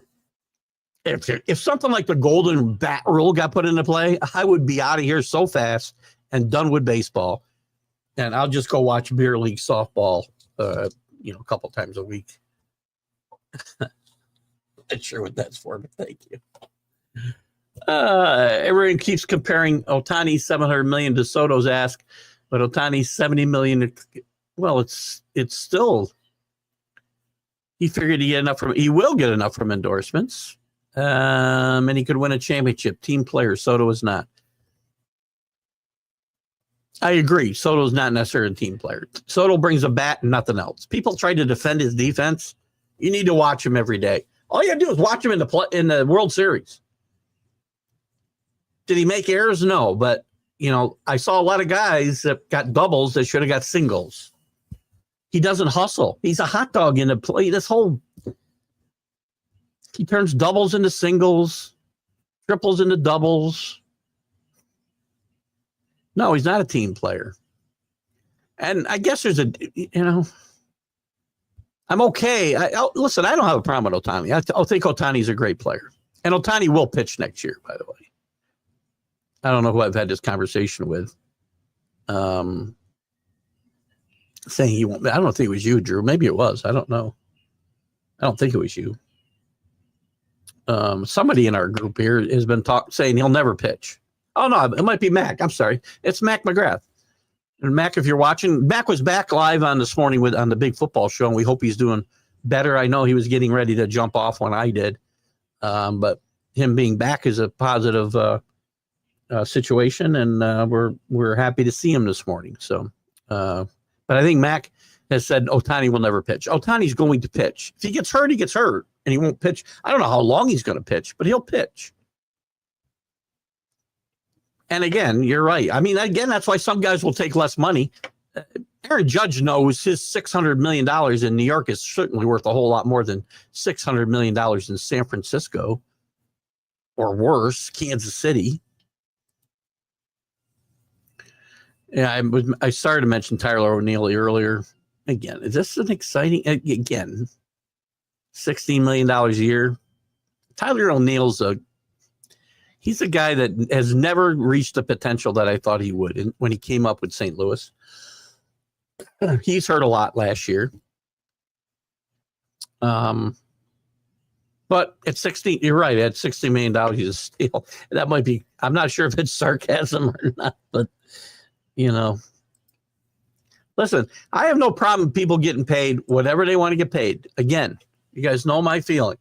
If something like the golden bat rule got put into play, I would be out of here so fast and done with baseball. And I'll just go watch beer league softball, a couple times a week. Not sure what that's for, but thank you. Everyone keeps comparing Ohtani's $700 million to Soto's ask, but Ohtani's $70 million. Well, it's still. He figured he will get enough from endorsements, and he could win a championship. Team player, Soto is not. I agree. Soto's not necessarily a team player. Soto brings a bat and nothing else. People try to defend his defense. You need to watch him every day. All you got to do is watch him in the World Series. Did he make errors? No, but I saw a lot of guys that got doubles that should have got singles. He doesn't hustle. He's a hot dog in the play. He turns doubles into singles, triples into doubles. No, he's not a team player. And I guess there's I'm okay. Listen, I don't have a problem with Ohtani. I think Ohtani's a great player. And Ohtani will pitch next year, by the way. I don't know who I've had this conversation with. Saying he won't. I don't think it was you, Drew. Maybe it was. I don't know. I don't think it was you. Somebody in our group here has been saying he'll never pitch. Oh, no, it might be Mac. I'm sorry. It's Mac McGrath. And Mac, if you're watching, Mac was back live on this morning on the Big Football Show, and we hope he's doing better. I know he was getting ready to jump off when I did, but him being back is a positive situation, and we're happy to see him this morning. So, but I think Mac has said Ohtani will never pitch. Ohtani's going to pitch. If he gets hurt, he gets hurt, and he won't pitch. I don't know how long he's going to pitch, but he'll pitch. And again, you're right. I mean, again, that's why some guys will take less money. Aaron Judge knows his $600 million in New York is certainly worth a whole lot more than $600 million in San Francisco, or worse, Kansas City. Yeah, I started to mention Tyler O'Neill earlier. Again, is this an exciting, again, $16 million a year? Tyler O'Neill's he's a guy that has never reached the potential that I thought he would when he came up with St. Louis. He's hurt a lot last year. But at 16, you're right, at $60 million, he's a steal. That might be, I'm not sure if it's sarcasm or not, but, listen, I have no problem with people getting paid whatever they want to get paid. Again, you guys know my feeling.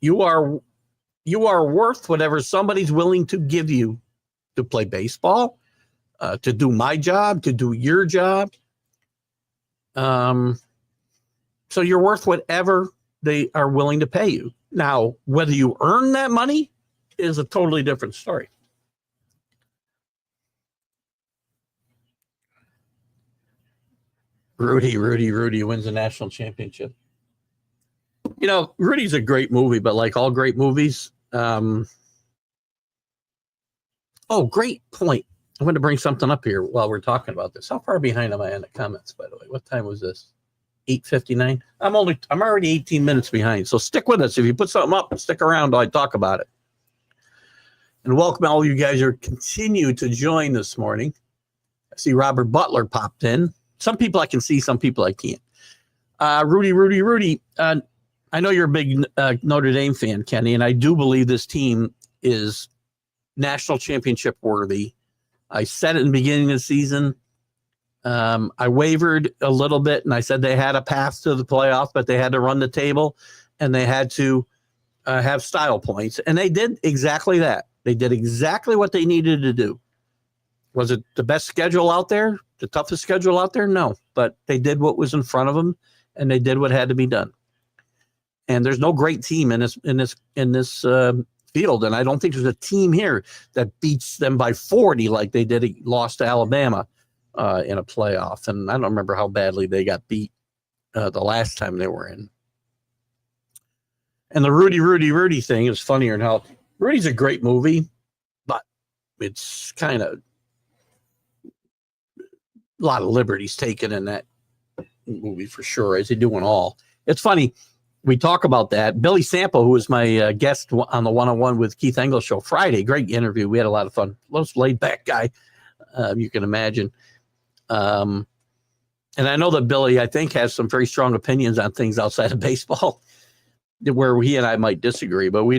You are worth whatever somebody's willing to give you to play baseball, to do my job, to do your job. So you're worth whatever they are willing to pay you. Now, whether you earn that money is a totally different story. Rudy wins the national championship. Rudy's a great movie, but like all great movies, great point. I'm going to bring something up here while we're talking about this. How far behind am I on the comments, by the way? What time was this? 8:59. I'm already 18 minutes behind. So stick with us. If you put something up, stick around while I talk about it. And welcome all you guys who continue to join this morning. I see Robert Butler popped in. Some people I can see, some people I can't. Rudy. I know you're a big Notre Dame fan, Kenny, and I do believe this team is national championship worthy. I said it in the beginning of the season. I wavered a little bit, and I said they had a path to the playoff, but they had to run the table, and they had to have style points, and they did exactly that. They did exactly what they needed to do. Was it the best schedule out there? The toughest schedule out there? No, but they did what was in front of them, and they did what had to be done. And there's no great team in this field, and I don't think there's a team here that beats them by 40 like they did. Lost to Alabama in a playoff, and I don't remember how badly they got beat the last time they were in. And the Rudy thing is funnier than how Rudy's a great movie, but it's kind of a lot of liberties taken in that movie for sure, as they do in all. It's funny. We talk about that. Billy Sample, who was my guest on the one-on-one with Keith Engle show Friday, great interview. We had a lot of fun. Most laid-back guy, you can imagine. And I know that Billy, I think, has some very strong opinions on things outside of baseball, where he and I might disagree, but we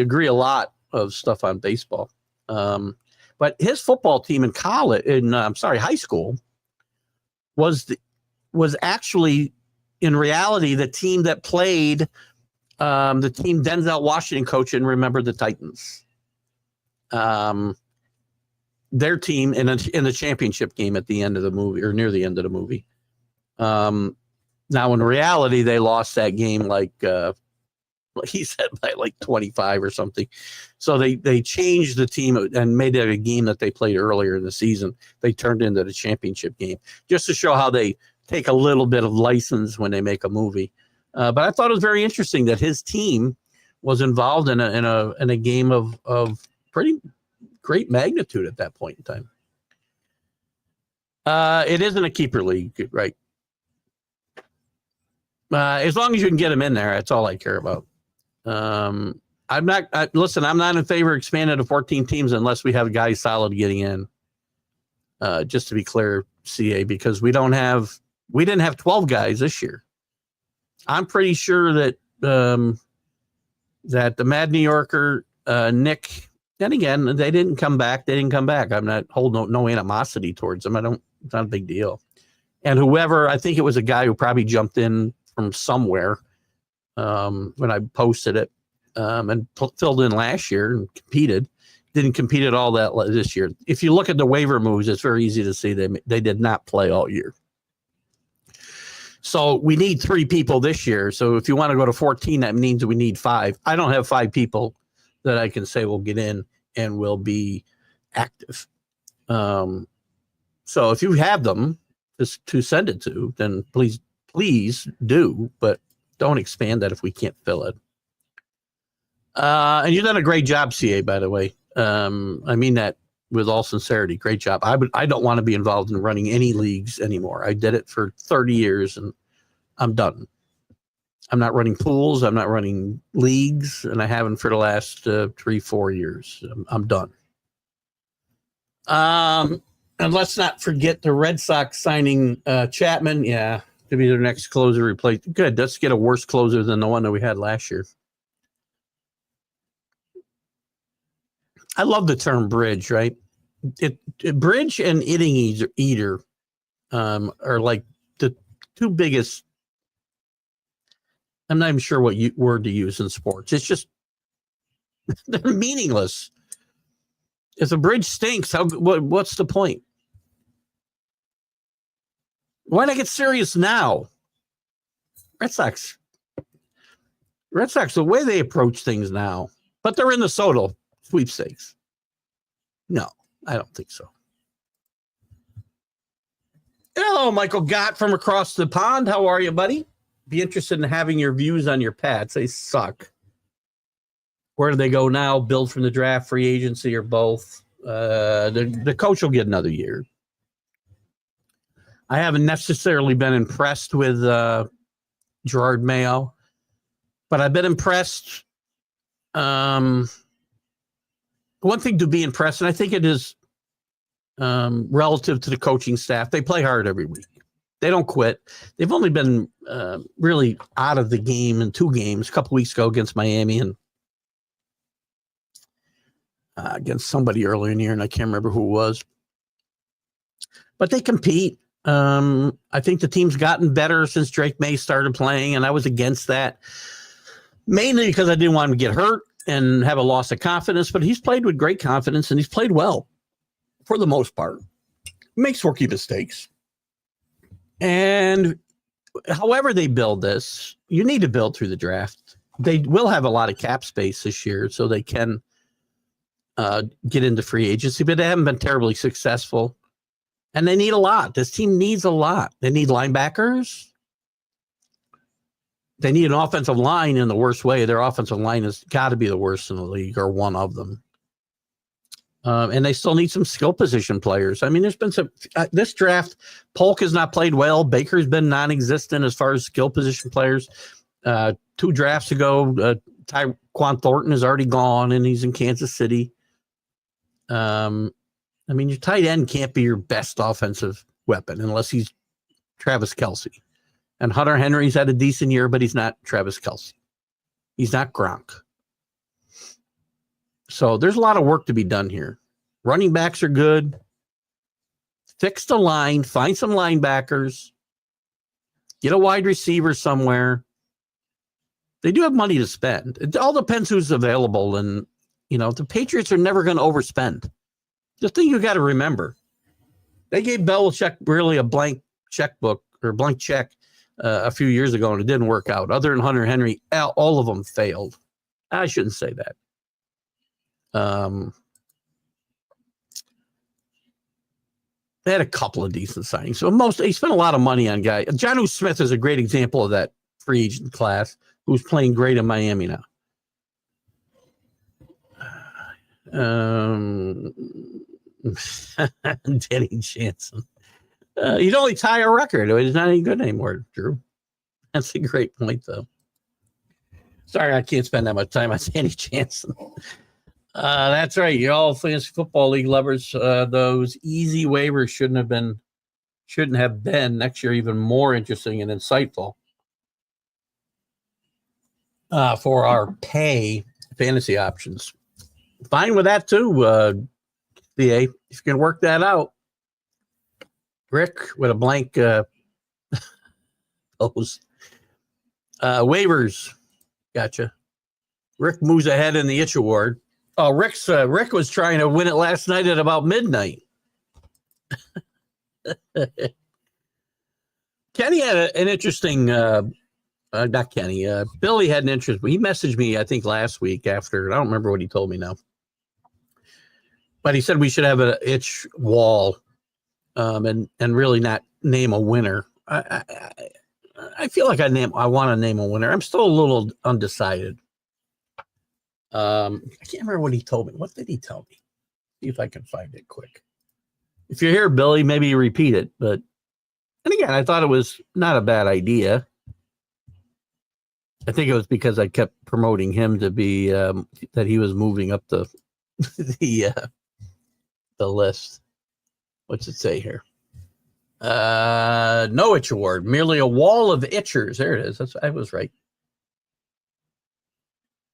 agree a lot of stuff on baseball. But his football team in high school was actually, in reality, the team that played the team Denzel Washington coached in Remember the Titans. Their team in the championship game at the end of the movie, or near the end of the movie. Now, in reality, they lost that game he said by like 25 or something. So they changed the team and made it a game that they played earlier in the season. They turned into the championship game just to show how they take a little bit of license when they make a movie. But I thought it was very interesting that his team was involved in a game of pretty great magnitude at that point in time. It isn't a keeper league, right? As long as you can get them in there, that's all I care about. I'm not in favor of expanding to 14 teams unless we have guys solid getting in. Just to be clear, CA, because we didn't have 12 guys this year. I'm pretty sure that that the Mad New Yorker, Nick, and again, they didn't come back. I'm not holding no animosity towards them. It's not a big deal. And whoever, I think it was a guy who probably jumped in from somewhere when I posted it and filled in last year and competed. Didn't compete at all that this year. If you look at the waiver moves, it's very easy to see they did not play all year. So we need 3 people this year. So if you want to go to 14, that means we need 5. I don't have 5 people that I can say will get in and will be active. So if you have them to send it to, then please do, but don't expand that if we can't fill it. And you've done a great job, CA, by the way. I mean that with all sincerity. Great job. I don't want to be involved in running any leagues anymore. I did it for 30 years and I'm done. I'm not running pools. I'm not running leagues, and I haven't for the last 3-4 years. I'm done. And let's not forget the Red Sox signing Chapman. Yeah, to be their next closer replace. Good. Let's get a worse closer than the one that we had last year. I love the term bridge, right? Bridge and inning eater are like the 2 biggest. I'm not even sure what word to use in sports. It's just they're meaningless. If a bridge stinks, what's the point? Why not get serious now? Red Sox, the way they approach things now, but they're in the Soto sweepstakes. No, I don't think so. Hello, Michael Gott from across the pond. How are you, buddy? Be interested in having your views on your Pats. They suck. Where do they go now? Build from the draft, free agency, or both? The coach will get another year. I haven't necessarily been impressed with Gerard Mayo, but I've been impressed. One thing to be impressed, and I think it is relative to the coaching staff, they play hard every week. They don't quit. They've only been really out of the game in 2 games, a couple weeks ago against Miami and against somebody earlier in the year, and I can't remember who it was. But they compete. I think the team's gotten better since Drake May started playing, and I was against that, mainly because I didn't want him to get hurt and have a loss of confidence, but he's played with great confidence, and he's played well for the most part. Makes rookie mistakes. And however they build this, you need to build through the draft. They will have a lot of cap space this year, so they can get into free agency, but they haven't been terribly successful. And they need a lot. This team needs a lot. They need linebackers. They need an offensive line in the worst way. Their offensive line has got to be the worst in the league, or one of them. And they still need some skill position players. I mean, there's been some this draft. Polk has not played well. Baker's been non-existent as far as skill position players. 2 drafts ago, Tyquan Thornton is already gone, and he's in Kansas City. I mean, your tight end can't be your best offensive weapon unless he's Travis Kelce. And Hunter Henry's had a decent year, but he's not Travis Kelce. He's not Gronk. So there's a lot of work to be done here. Running backs are good. Fix the line. Find some linebackers. Get a wide receiver somewhere. They do have money to spend. It all depends who's available. And, the Patriots are never going to overspend. The thing you got to remember, they gave Belichick really a blank checkbook or blank check a few years ago, and it didn't work out. Other than Hunter Henry, all of them failed. I shouldn't say that. They had a couple of decent signings. So he spent a lot of money on guys. Jonnu Smith is a great example of that free agent class who's playing great in Miami now. Danny Jansen. He'd only tie a record. He's not any good anymore, Drew. That's a great point, though. Sorry, I can't spend that much time on Sandy Jansen. That's right. You all fantasy football league lovers. Those easy waivers shouldn't have been next year even more interesting and insightful for our pay fantasy options. Fine with that too, BA. If you can work that out. Rick with a blank pose. Waivers. Gotcha. Rick moves ahead in the Itch Award. Oh, Rick was trying to win it last night at about midnight. Kenny had an interesting, not Kenny, Billy had an interest. He messaged me, I think, last week after. I don't remember what he told me now. But he said we should have an itch wall and really not name a winner. I feel like I want to name a winner. I'm still a little undecided. I can't remember what he told me. What did he tell me? See if I can find it quick. If you're here, Billy, maybe you repeat it. But and again, I thought it was not a bad idea. I think it was because I kept promoting him to be that he was moving up the list. What's it say here? No itch award, merely a wall of itchers. There it is. I was right.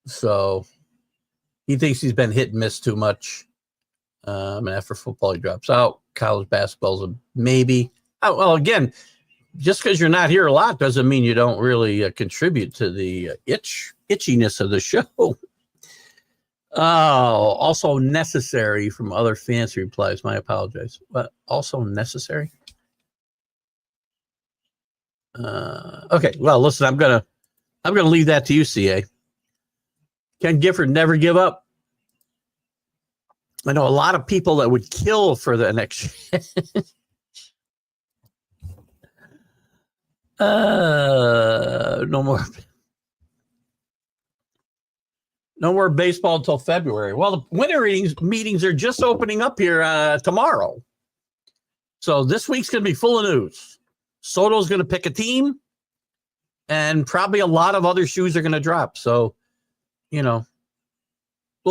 So he thinks he's been hit and miss too much. And after football, he drops out. College basketball's a maybe. Oh, well, again, just because you're not here a lot doesn't mean you don't really contribute to the itchiness of the show. Oh, also necessary from other fancy replies. My apologies. But also necessary. Okay. Well, listen, I'm gonna leave that to you, CA. Ken Gifford, never give up. I know a lot of people that would kill for the next. No more baseball until February. Well, the winter meetings are just opening up here tomorrow. So this week's going to be full of news. Soto's going to pick a team, and probably a lot of other shoes are going to drop. So, we'll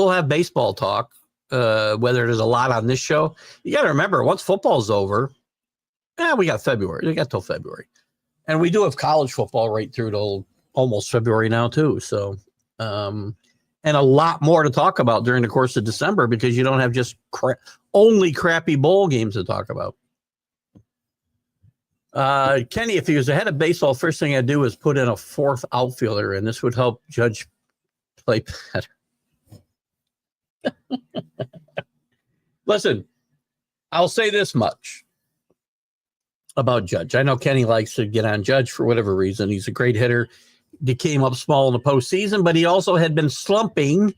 have baseball talk, whether there's a lot on this show. You got to remember, once football's over, we got February. We got till February. And we do have college football right through till almost February now, too. So, and a lot more to talk about during the course of December because you don't have just only crappy bowl games to talk about. Kenny, if he was ahead of baseball, first thing I'd do is put in a fourth outfielder, and this would help Judge play better. Listen, I'll say this much about Judge. I know Kenny likes to get on Judge for whatever reason. He's a great hitter. He came up small in the postseason, but he also had been slumping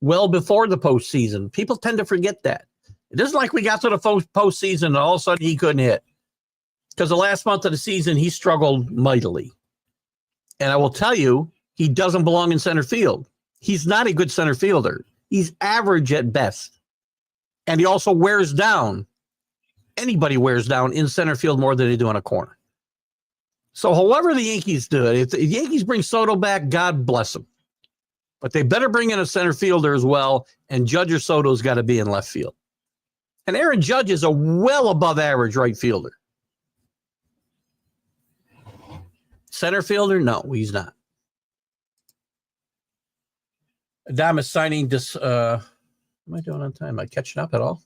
well before the postseason. People tend to forget that. It isn't like we got to the postseason and all of a sudden he couldn't hit. Because the last month of the season, he struggled mightily. And I will tell you, he doesn't belong in center field. He's not a good center fielder. He's average at best. And he also wears down. Anybody wears down in center field more than they do in a corner. So however the Yankees do it, if the Yankees bring Soto back, God bless them. But they better bring in a center fielder as well, and Judge or Soto's got to be in left field. And Aaron Judge is a well above average right fielder. Center fielder? No, he's not. Adamas signing this. What am I doing on time? Am I catching up at all?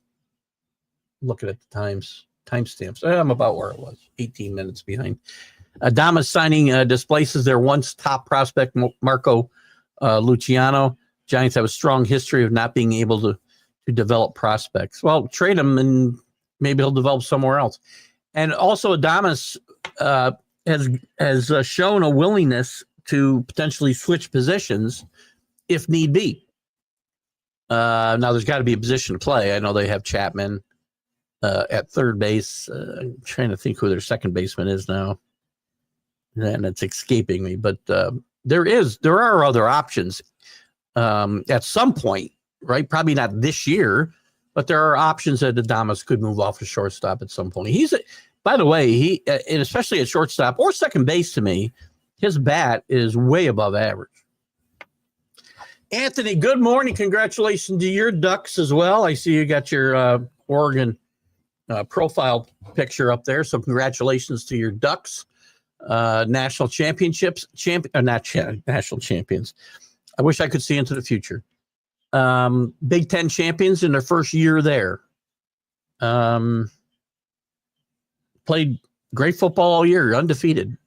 Looking at the timestamps. I'm about where it was. 18 minutes behind. Adamas signing displaces their once top prospect, Marco Luciano. Giants have a strong history of not being able to develop prospects. Well, trade him and maybe he'll develop somewhere else. And also Adamas has shown a willingness to potentially switch positions if need be. Now, there's got to be a position to play. I know they have Chapman at third base. I'm trying to think who their second baseman is now. And it's escaping me. But there are other options at some point, right? Probably not this year, but there are options that Adamas could move off a shortstop at some point. By the way, he and especially at shortstop or second base to me, his bat is way above average. Anthony, good morning. Congratulations to your Ducks as well. I see you got your Oregon profile picture up there. So congratulations to your Ducks. National championships, national champions. I wish I could see into the future. Big Ten champions in their first year there. Played great football all year, undefeated.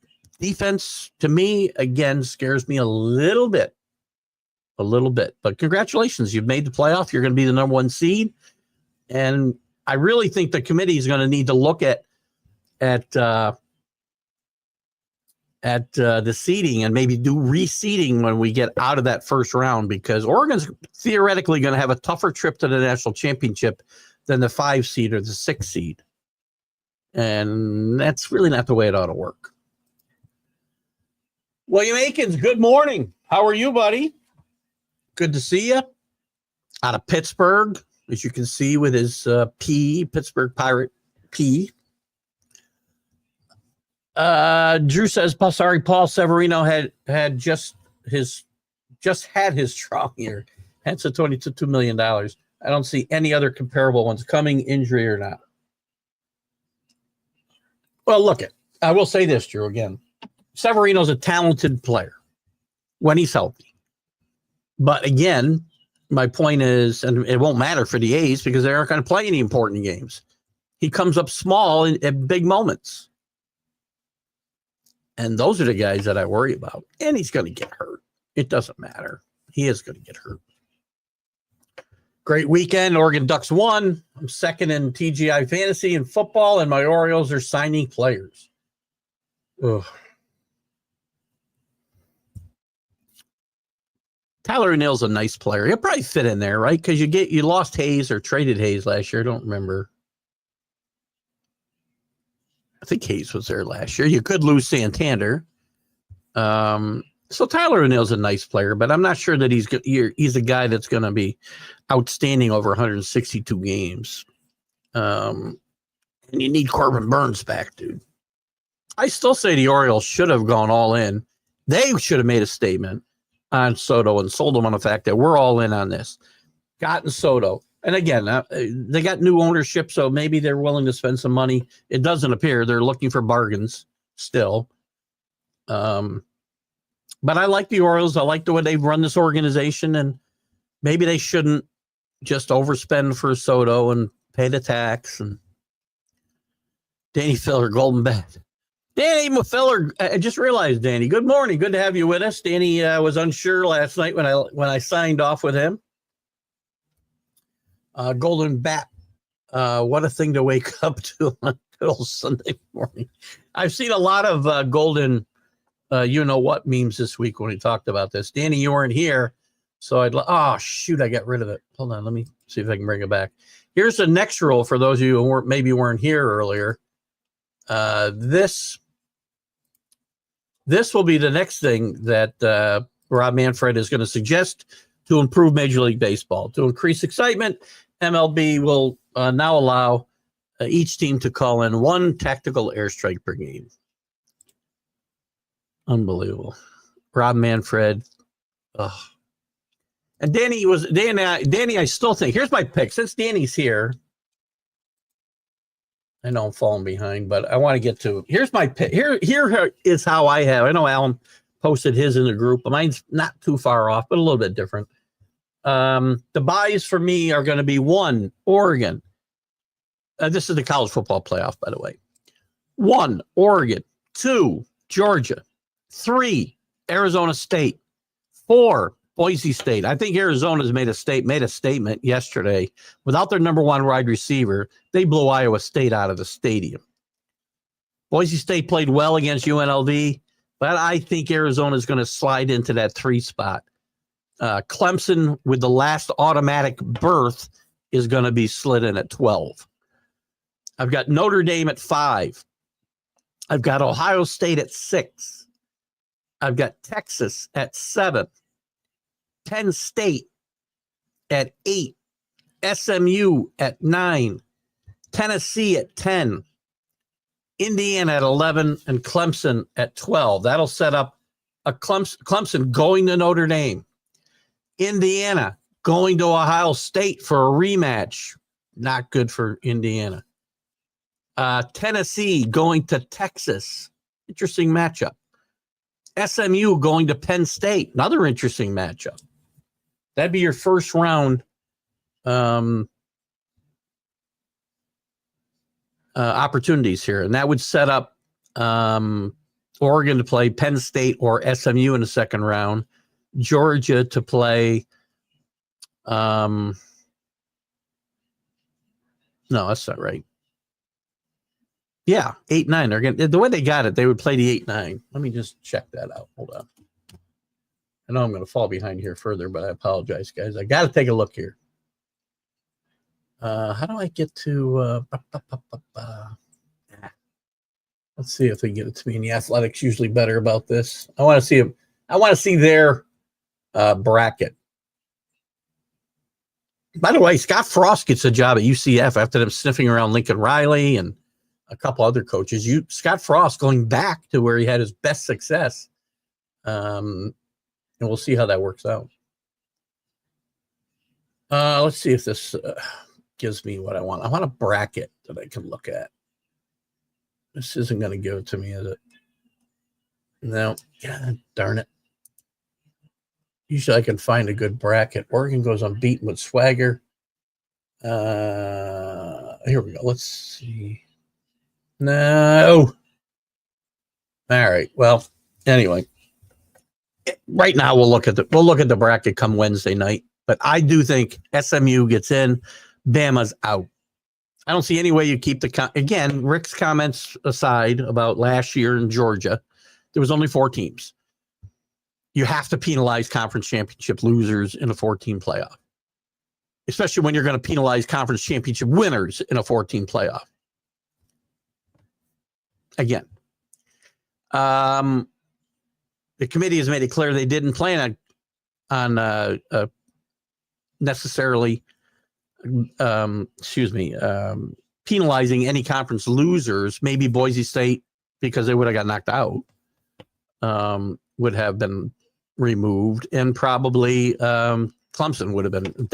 Defense, to me, again, scares me a little bit. But congratulations. You've made the playoff. You're going to be the number 1 seed. And I really think the committee is going to need to look at the seeding and maybe do reseeding when we get out of that first round, because Oregon's theoretically going to have a tougher trip to the national championship than the 5 seed or the 6 seed. And that's really not the way it ought to work. William Akins, good morning. How are you, buddy? Good to see you. Out of Pittsburgh, as you can see with his Pittsburgh Pirate P. Drew says, Paul Severino had just had his strong year, hence the $22 million. I don't see any other comparable ones coming, injury or not. Well, I will say this, Drew, again. Severino's a talented player when he's healthy. But again, my point is, and it won't matter for the A's because they aren't going to play any important games. He comes up small at big moments. And those are the guys that I worry about. And he's going to get hurt. It doesn't matter. He is going to get hurt. Great weekend. Oregon Ducks won. I'm second in TGI fantasy and football, and my Orioles are signing players. Ugh. Tyler O'Neill's a nice player. He'll probably fit in there, right? Because you lost Hayes or traded Hayes last year. I don't remember. I think Hayes was there last year. You could lose Santander. So Tyler O'Neill's a nice player, but I'm not sure that he's a guy that's going to be outstanding over 162 games. And you need Corbin Burns back, dude. I still say the Orioles should have gone all in. They should have made a statement on Soto and sold him on the fact that we're all in on this. Gotten Soto. And again, they got new ownership, so maybe they're willing to spend some money. It doesn't appear they're looking for bargains still. But I like the Orioles. I like the way they've run this organization, and maybe they shouldn't just overspend for Soto and pay the tax. And Danny Filler, Golden Bat. Danny Filler, I just realized, Danny, good morning. Good to have you with us. Danny was unsure last night when I signed off with him. Golden Bat. What a thing to wake up to on Sunday morning. I've seen a lot of golden you-know-what memes this week when we talked about this. Danny, you weren't here, so I got rid of it. Hold on, let me see if I can bring it back. Here's the next rule for those of you who weren't here earlier. This will be the next thing that Rob Manfred is going to suggest to improve Major League Baseball. To increase excitement, MLB will now allow each team to call in one tactical airstrike per game. Unbelievable. Rob Manfred. Ugh. And Danny, I still think, here's my pick. Since Danny's here, I know I'm falling behind, but I want to get to, here's my pick. Here is how I have, I know Alan posted his in the group, but mine's not too far off, but a little bit different. The buys for me are going to be 1, Oregon. This is the college football playoff, by the way. 1, Oregon. 2, Georgia. 3, Arizona State. 4, Boise State. I think Arizona's made a statement yesterday. Without their number 1 wide receiver, they blew Iowa State out of the stadium. Boise State played well against UNLV, but I think Arizona's going to slide into that 3 spot. Clemson, with the last automatic berth, is going to be slid in at 12. I've got Notre Dame at 5. I've got Ohio State at 6. I've got Texas at 7. Penn State at 8. SMU at 9. Tennessee at 10. Indiana at 11 and Clemson at 12. That'll set up a Clemson going to Notre Dame. Indiana going to Ohio State for a rematch. Not good for Indiana. Tennessee going to Texas. Interesting matchup. SMU going to Penn State. Another interesting matchup. That'd be your first round opportunities here. And that would set up Oregon to play Penn State or SMU in the second round. Georgia to play no, that's not right. Yeah, 8-9. They're going the way they got it, they would play the 8-9. Let me just check that out. Hold on. I know I'm going to fall behind here further, but I apologize, guys. I got to take a look here. How do I get to let's see if they get it to me. And the Athletics usually better about this. I want to see their bracket. By the way, Scott Frost gets a job at UCF after them sniffing around Lincoln Riley and a couple other coaches. Scott Frost going back to where he had his best success. And we'll see how that works out. Let's see if this gives me what I want. I want a bracket that I can look at. This isn't going to give it to me, is it? No. God darn it. Usually I can find a good bracket. Oregon goes unbeaten with swagger. Here we go. Let's see. No. All right. Well, anyway. Right now we'll look at the bracket come Wednesday night. But I do think SMU gets in. Bama's out. I don't see any way you keep again, Rick's comments aside about last year in Georgia, there was only 4 teams. You have to penalize conference championship losers in a 14 playoff, especially when you're going to penalize conference championship winners in a 14 playoff. Again, the committee has made it clear they didn't plan on necessarily penalizing any conference losers. Maybe Boise State, because they would have got knocked out, would have been removed, and probably Clemson would have been removed.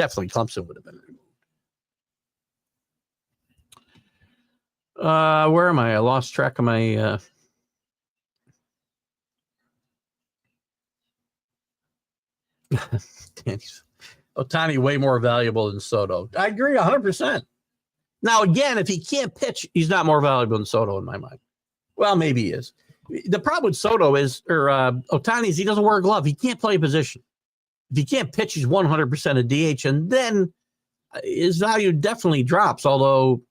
Where am I? I lost track of my Ohtani way more valuable than Soto. I agree 100%. Now, again, if he can't pitch, he's not more valuable than Soto in my mind. Well, maybe he is. The problem with Soto is, or Ohtani, is he doesn't wear a glove. He can't play a position. If he can't pitch, he's 100% a DH, and then his value definitely drops. Although,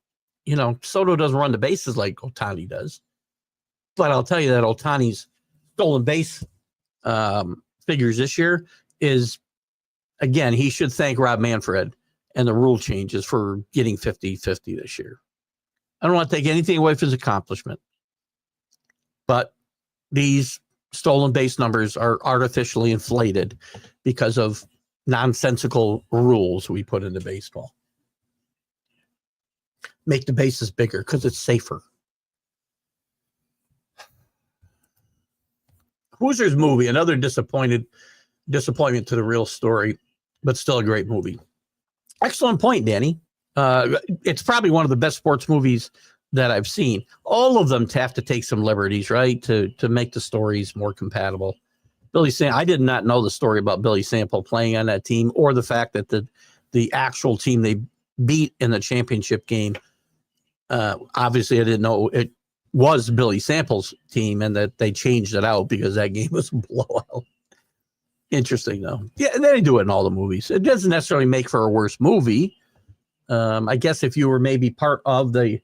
Soto doesn't run the bases like Ohtani does. But I'll tell you that Ohtani's stolen base figures this year is, again, he should thank Rob Manfred and the rule changes for getting 50-50 this year. I don't want to take anything away from his accomplishment, but these stolen base numbers are artificially inflated because of nonsensical rules we put into baseball. Make the bases bigger because it's safer. Hoosiers movie, another disappointment to the real story, but still a great movie. Excellent point, Danny. It's probably one of the best sports movies that I've seen. All of them have to take some liberties, right, to make the stories more compatible. Billy Sample, I did not know the story about Billy Sample playing on that team, or the fact that the actual team they beat in the championship game. Obviously, I didn't know it was Billy Sample's team, and that they changed it out because that game was a blowout. Interesting, though. Yeah, they do it in all the movies. It doesn't necessarily make for a worse movie. I guess if you were maybe part of the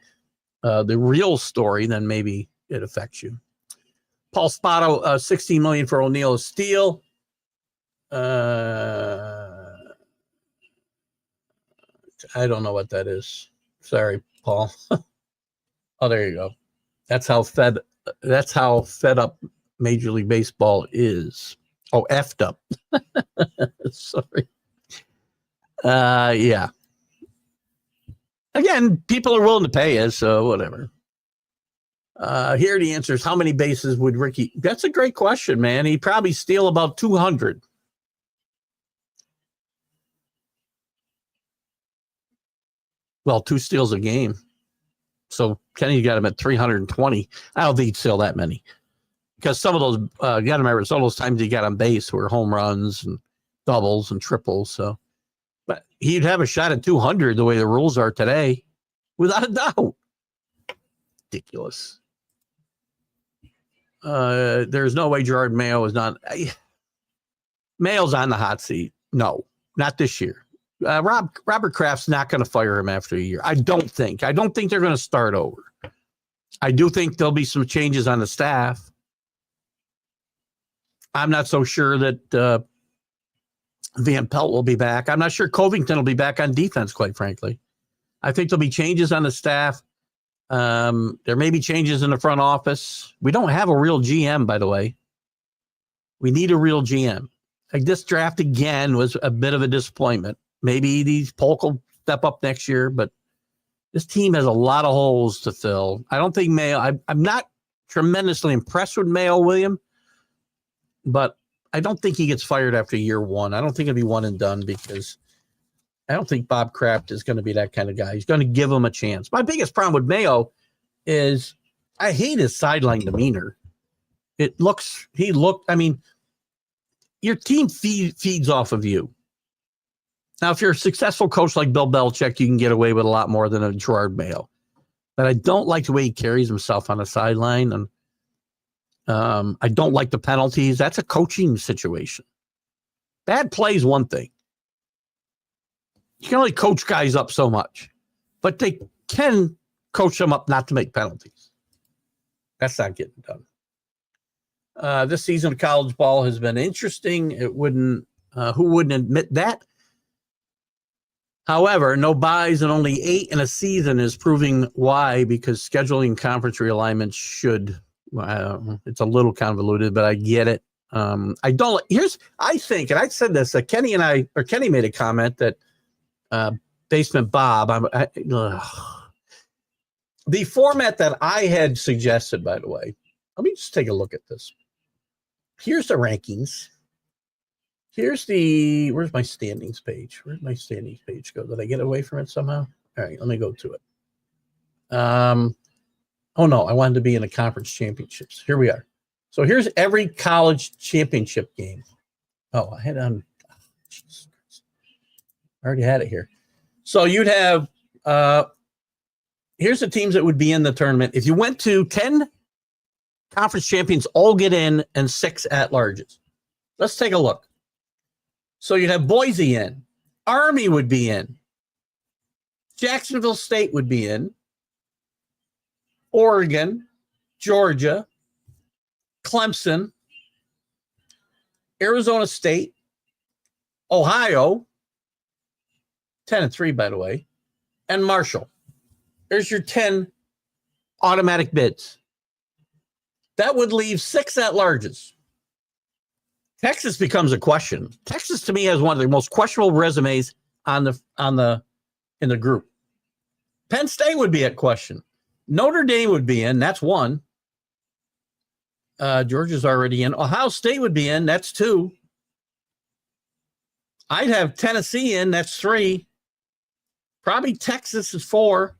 real story, then maybe it affects you. Paul Spotto, $16 million for O'Neal Steele. I don't know what that is. Sorry, Paul. Oh, there you go. That's how fed up Major League Baseball is. Oh, effed up. Sorry. Yeah. Again, people are willing to pay us, so whatever. Here the answer is, how many bases would Ricky? That's a great question, man. He'd probably steal about 200. Well, 2 steals a game. So Kenny got him at 320. I don't think he'd steal that many. Because some of those, you got to remember, some of those times he got on base were home runs and doubles and triples. So, but he'd have a shot at 200 the way the rules are today, without a doubt. Ridiculous. There's no way Gerard Mayo is not. Mayo's on the hot seat. No, not this year. Robert Kraft's not going to fire him after a year. I don't think they're going to start over. I do think there'll be some changes on the staff. I'm not so sure that Van Pelt will be back. I'm not sure Covington will be back on defense, quite frankly. I think there'll be changes on the staff. There may be changes in the front office. We don't have a real GM, by the way. We need a real GM. Like, this draft again was a bit of a disappointment. Maybe these Polk will step up next year, but this team has a lot of holes to fill. I don't think Mayo. I'm not tremendously impressed with Mayo, William, but I don't think he gets fired after year one. I don't think it'll be one and done, because I don't think Bob Kraft is going to be that kind of guy. He's going to give him a chance. My biggest problem with Mayo is I hate his sideline demeanor. I mean, your team feeds off of you. Now, if you're a successful coach like Bill Belichick, you can get away with a lot more than a Gerard Mayo. But I don't like the way he carries himself on the sideline. And I don't like the penalties. That's a coaching situation. Bad play is one thing. You can only coach guys up so much, but they can coach them up not to make penalties. That's not getting done. This season of college ball has been interesting. Who wouldn't admit that? However, no buys and only 8 in a season is proving why, because scheduling conference realignment it's a little convoluted, but I get it. I think, and I said this, Kenny made a comment that Basement Bob, the format that I had suggested, by the way, let me just take a look at this. Here's the rankings. Where's my standings page? Where'd my standings page go? Did I get away from it somehow? All right, let me go to it. Oh no, I wanted to be in the conference championships. Here we are. So here's every college championship game. Oh, I had on. Jesus Christ. I already had it here. So you'd have, here's the teams that would be in the tournament. If you went to 10 conference champions, all get in, and 6 at-larges. Let's take a look. So you'd have Boise in. Army would be in. Jacksonville State would be in. Oregon, Georgia, Clemson, Arizona State, Ohio, 10-3, by the way, and Marshall. There's your 10 automatic bids. That would leave 6 at-larges. Texas becomes a question. Texas, to me, has one of the most questionable resumes in the group. Penn State would be at question. Notre Dame would be in. That's 1. Georgia's already in. Ohio State would be in. That's 2. I'd have Tennessee in. That's 3. Probably Texas is 4.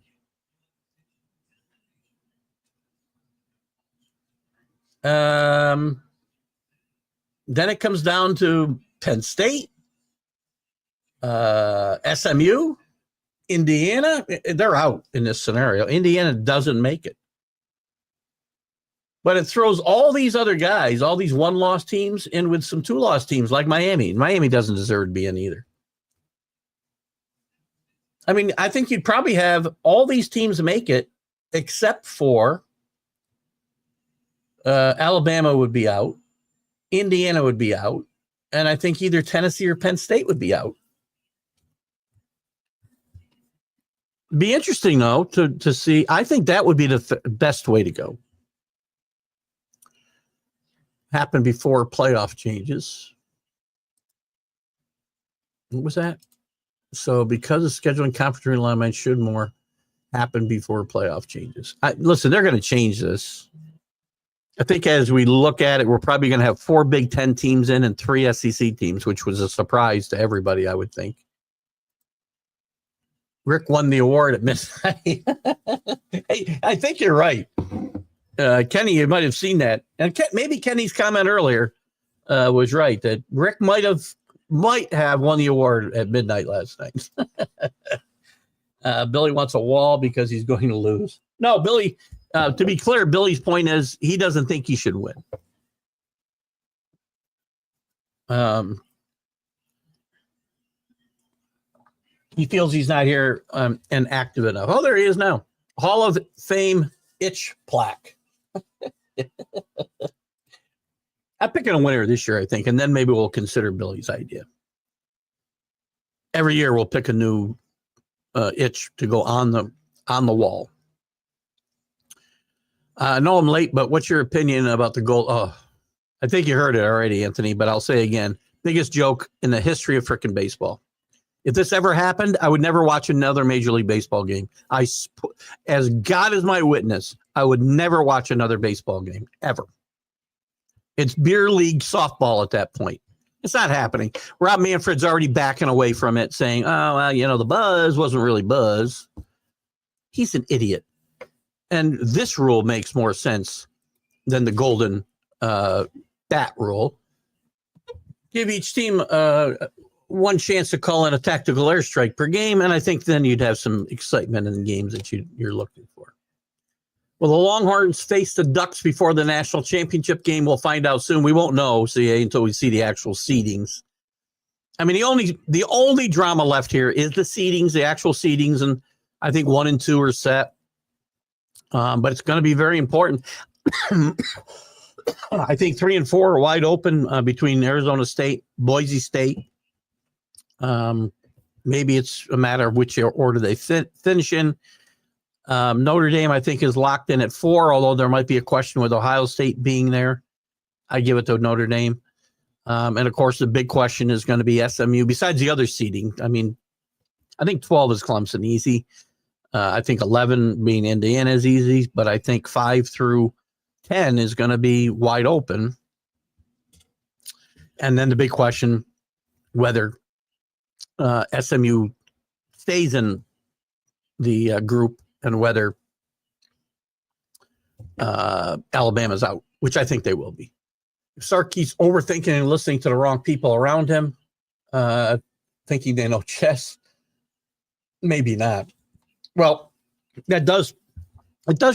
Then it comes down to Penn State, SMU, Indiana. They're out in this scenario. Indiana doesn't make it. But it throws all these other guys, all these one-loss teams, in with some two-loss teams like Miami. Miami doesn't deserve to be in either. I mean, I think you'd probably have all these teams make it, except for Alabama would be out. Indiana would be out, and I think either Tennessee or Penn State would be out. Be interesting, though, to see. I think that would be the best way to go. Happen before playoff changes. What was that? So because of scheduling conference realignment should more. happen before playoff changes. Listen, they're going to change this. I think as we look at it, we're probably going to have 4 Big Ten teams in and 3 SEC teams, which was a surprise to everybody, I would think. Rick won the award at midnight. Hey, I think you're right. Kenny, you might have seen that. And maybe Kenny's comment earlier was right, that Rick might have won the award at midnight last night. Billy wants a wall because he's going to lose. No, Billy, to be clear, Billy's point is he doesn't think he should win. He feels he's not here and active enough. Oh, there he is now. Hall of Fame itch plaque. I'm picking a winner this year, I think, and then maybe we'll consider Billy's idea. Every year we'll pick a new itch to go on the wall. I know I'm late, but what's your opinion about the goal? Oh, I think you heard it already, Anthony, but I'll say again, biggest joke in the history of frickin' baseball. If this ever happened, I would never watch another Major League Baseball game. As God is my witness, I would never watch another baseball game, ever. It's beer league softball at that point. It's not happening. Rob Manfred's already backing away from it, saying, oh, well, the buzz wasn't really buzz. He's an idiot. And this rule makes more sense than the golden bat rule. Give each team one chance to call in a tactical airstrike per game, and I think then you'd have some excitement in the games that you're looking for. Will the Longhorns face the Ducks before the national championship game? We'll find out soon. We won't know, until we see the actual seedings. I mean, the only drama left here is the seedings, the actual seedings, and I think 1 and 2 are set. But it's going to be very important. I think 3 and 4 are wide open between Arizona State, Boise State. Maybe it's a matter of which order they finish in. Notre Dame, I think, is locked in at 4, although there might be a question with Ohio State being there. I give it to Notre Dame. And, of course, the big question is going to be SMU, besides the other seeding. I mean, I think 12 is Clemson easy. I think 11 being Indiana is easy, but I think 5 through 10 is going to be wide open. And then the big question, whether SMU stays in the group and whether Alabama's out, which I think they will be. If Sarkey's overthinking and listening to the wrong people around him, thinking they know chess, maybe not. Well, it does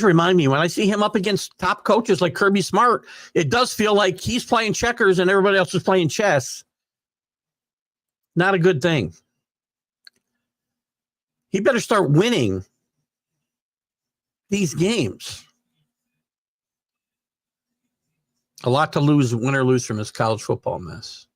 remind me when I see him up against top coaches like Kirby Smart, it does feel like he's playing checkers and everybody else is playing chess. Not a good thing. He better start winning these games. A lot to lose, win or lose, from this college football mess.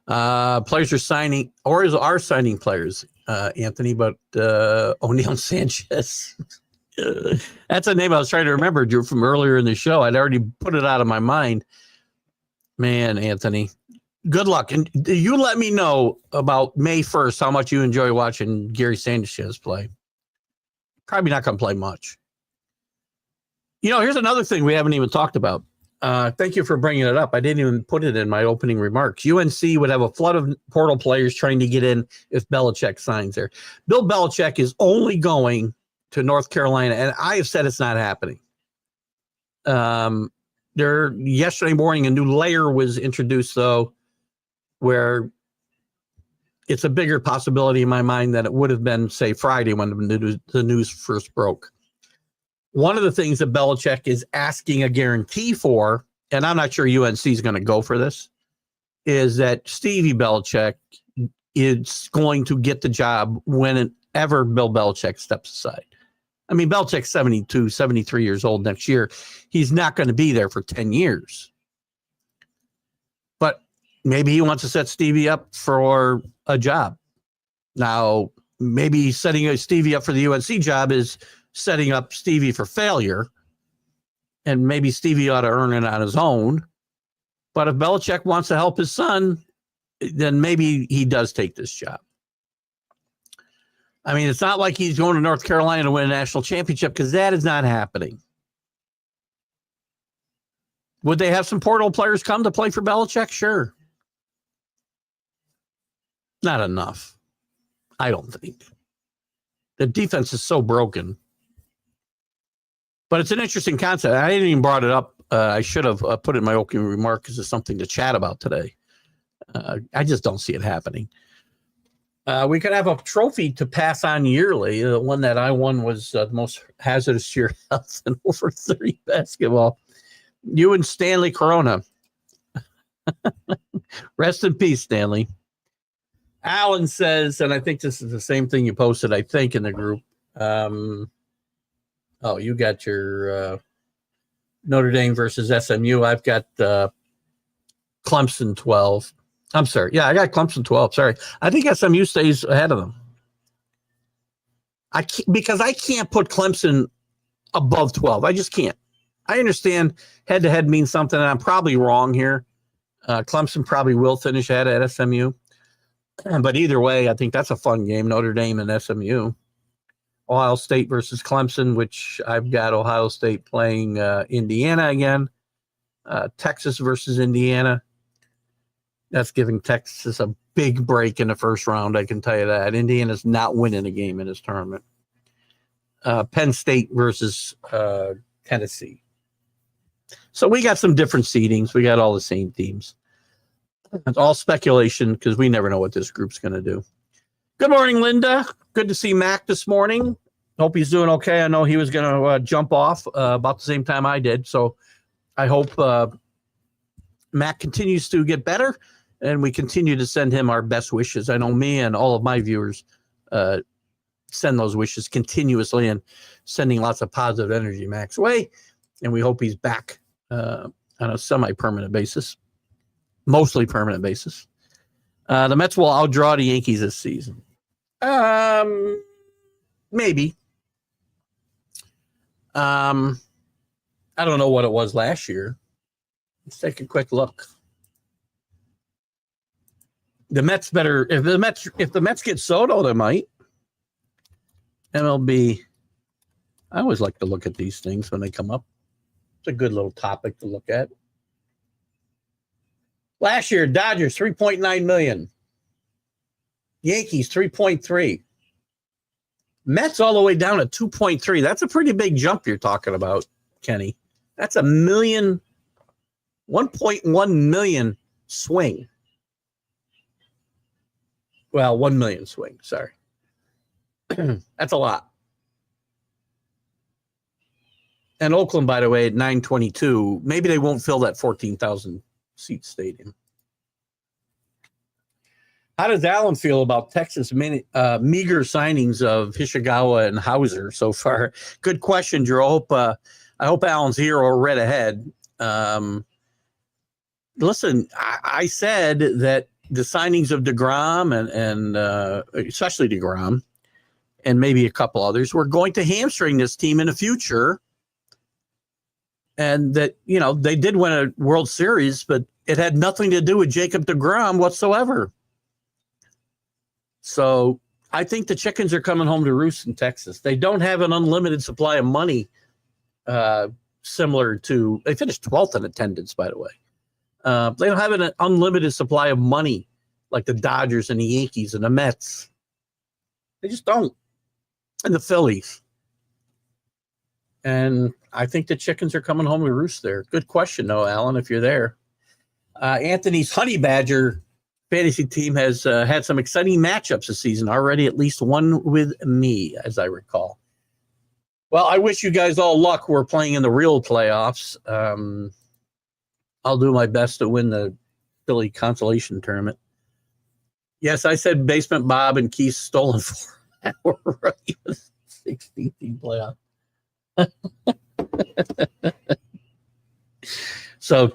Players are signing, or are signing players, Anthony, but O'Neal Sanchez. That's a name I was trying to remember, Drew, from earlier in the show. I'd already put it out of my mind. Man, Anthony, good luck. And you let me know about May 1st how much you enjoy watching Gary Sanchez play. Probably not going to play much. Here's another thing we haven't even talked about. Thank you for bringing it up. I didn't even put it in my opening remarks. UNC would have a flood of portal players trying to get in if Belichick signs there. Bill Belichick is only going to North Carolina, and I have said it's not happening. Yesterday morning, a new layer was introduced, though, where it's a bigger possibility in my mind than it would have been, say, Friday when the news first broke. One of the things that Belichick is asking a guarantee for, and I'm not sure UNC is going to go for this, is that Stevie Belichick is going to get the job whenever Bill Belichick steps aside. I mean, Belichick's 72, 73 years old next year. He's not going to be there for 10 years. But maybe he wants to set Stevie up for a job. Now, maybe setting Stevie up for the UNC job is setting up Stevie for failure, and maybe Stevie ought to earn it on his own. But if Belichick wants to help his son, then maybe he does take this job. I mean, it's not like he's going to North Carolina to win a national championship because that is not happening. Would they have some portal players come to play for Belichick? Sure. Not enough. I don't think. The defense is so broken. But it's an interesting concept. I didn't even brought it up. I should have put it in my opening remark because it's something to chat about today. I just don't see it happening. We could have a trophy to pass on yearly. The one that I won was the most hazardous year health in over 30 basketball. You and Stanley Corona. Rest in peace, Stanley. Alan says, and I think this is the same thing you posted, I think, in the group. You got your Notre Dame versus SMU. I've got Clemson 12. I'm sorry. Yeah, I got Clemson 12. Sorry. I think SMU stays ahead of them. Because I can't put Clemson above 12. I just can't. I understand head-to-head means something, and I'm probably wrong here. Clemson probably will finish ahead at SMU. But either way, I think that's a fun game, Notre Dame and SMU. Ohio State versus Clemson, which I've got Ohio State playing Indiana again. Texas versus Indiana. That's giving Texas a big break in the first round, I can tell you that. Indiana's not winning a game in this tournament. Penn State versus Tennessee. So we got some different seedings. We got all the same teams. It's all speculation because we never know what this group's going to do. Good morning, Linda. Good to see Mac this morning. Hope he's doing okay. I know he was going to jump off about the same time I did. So I hope Mac continues to get better and we continue to send him our best wishes. I know me and all of my viewers send those wishes continuously and sending lots of positive energy Mac's way. And we hope he's back on a semi-permanent basis, mostly permanent basis. The Mets will outdraw the Yankees this season. Maybe. I don't know what it was last year. Let's take a quick look. The Mets better if the Mets get Soto, they might. MLB. I always like to look at these things when they come up. It's a good little topic to look at. Last year, Dodgers $3.9 million. Yankees $3.3. Mets all the way down at 2.3. That's a pretty big jump you're talking about, Kenny. That's a 1.1 million swing. Well, 1 million swing, sorry. That's a lot. And Oakland, by the way, at 922, maybe they won't fill that 14,000 seat stadium. How does Alan feel about Texas meager signings of Hishigawa and Hauser so far? Good question, Drew. I hope Alan's here or read ahead. Listen, I said that the signings of DeGrom and especially DeGrom and maybe a couple others were going to hamstring this team in the future. And that, they did win a World Series, but it had nothing to do with Jacob DeGrom whatsoever. So I think the chickens are coming home to roost in Texas. They don't have an unlimited supply of money, similar to, they finished 12th in attendance, by the way. They don't have an unlimited supply of money like the Dodgers and the Yankees and the Mets. They just don't. And the Phillies. And I think the chickens are coming home to roost there. Good question, though, Alan, if you're there. Anthony's Honey Badger fantasy team has had some exciting matchups this season, already at least one with me, as I recall. Well, I wish you guys all luck. We're playing in the real playoffs. I'll do my best to win the Philly consolation tournament. Yes, I said Basement Bob and Keith stolen for we're right. 16 team playoff. So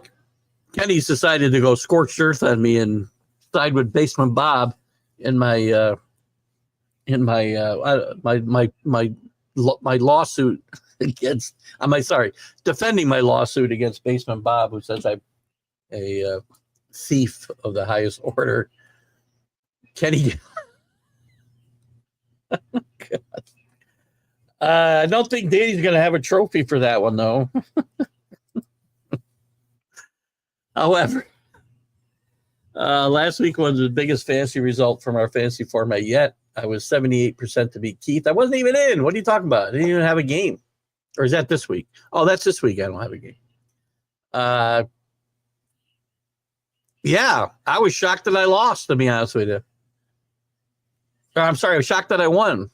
Kenny's decided to go scorched earth on me and side with Basement Bob in my lawsuit against. Defending my lawsuit against Basement Bob, who says I'm a thief of the highest order. Kenny I don't think Danny's going to have a trophy for that one, though. However, last week was the biggest fantasy result from our fantasy format yet. I was 78% to beat Keith. I wasn't even in. What are you talking about? I didn't even have a game. Or is that this week? Oh, that's this week. I don't have a game. Yeah, I was shocked that I lost, to be honest with you. Or, I'm sorry, I was shocked that I won.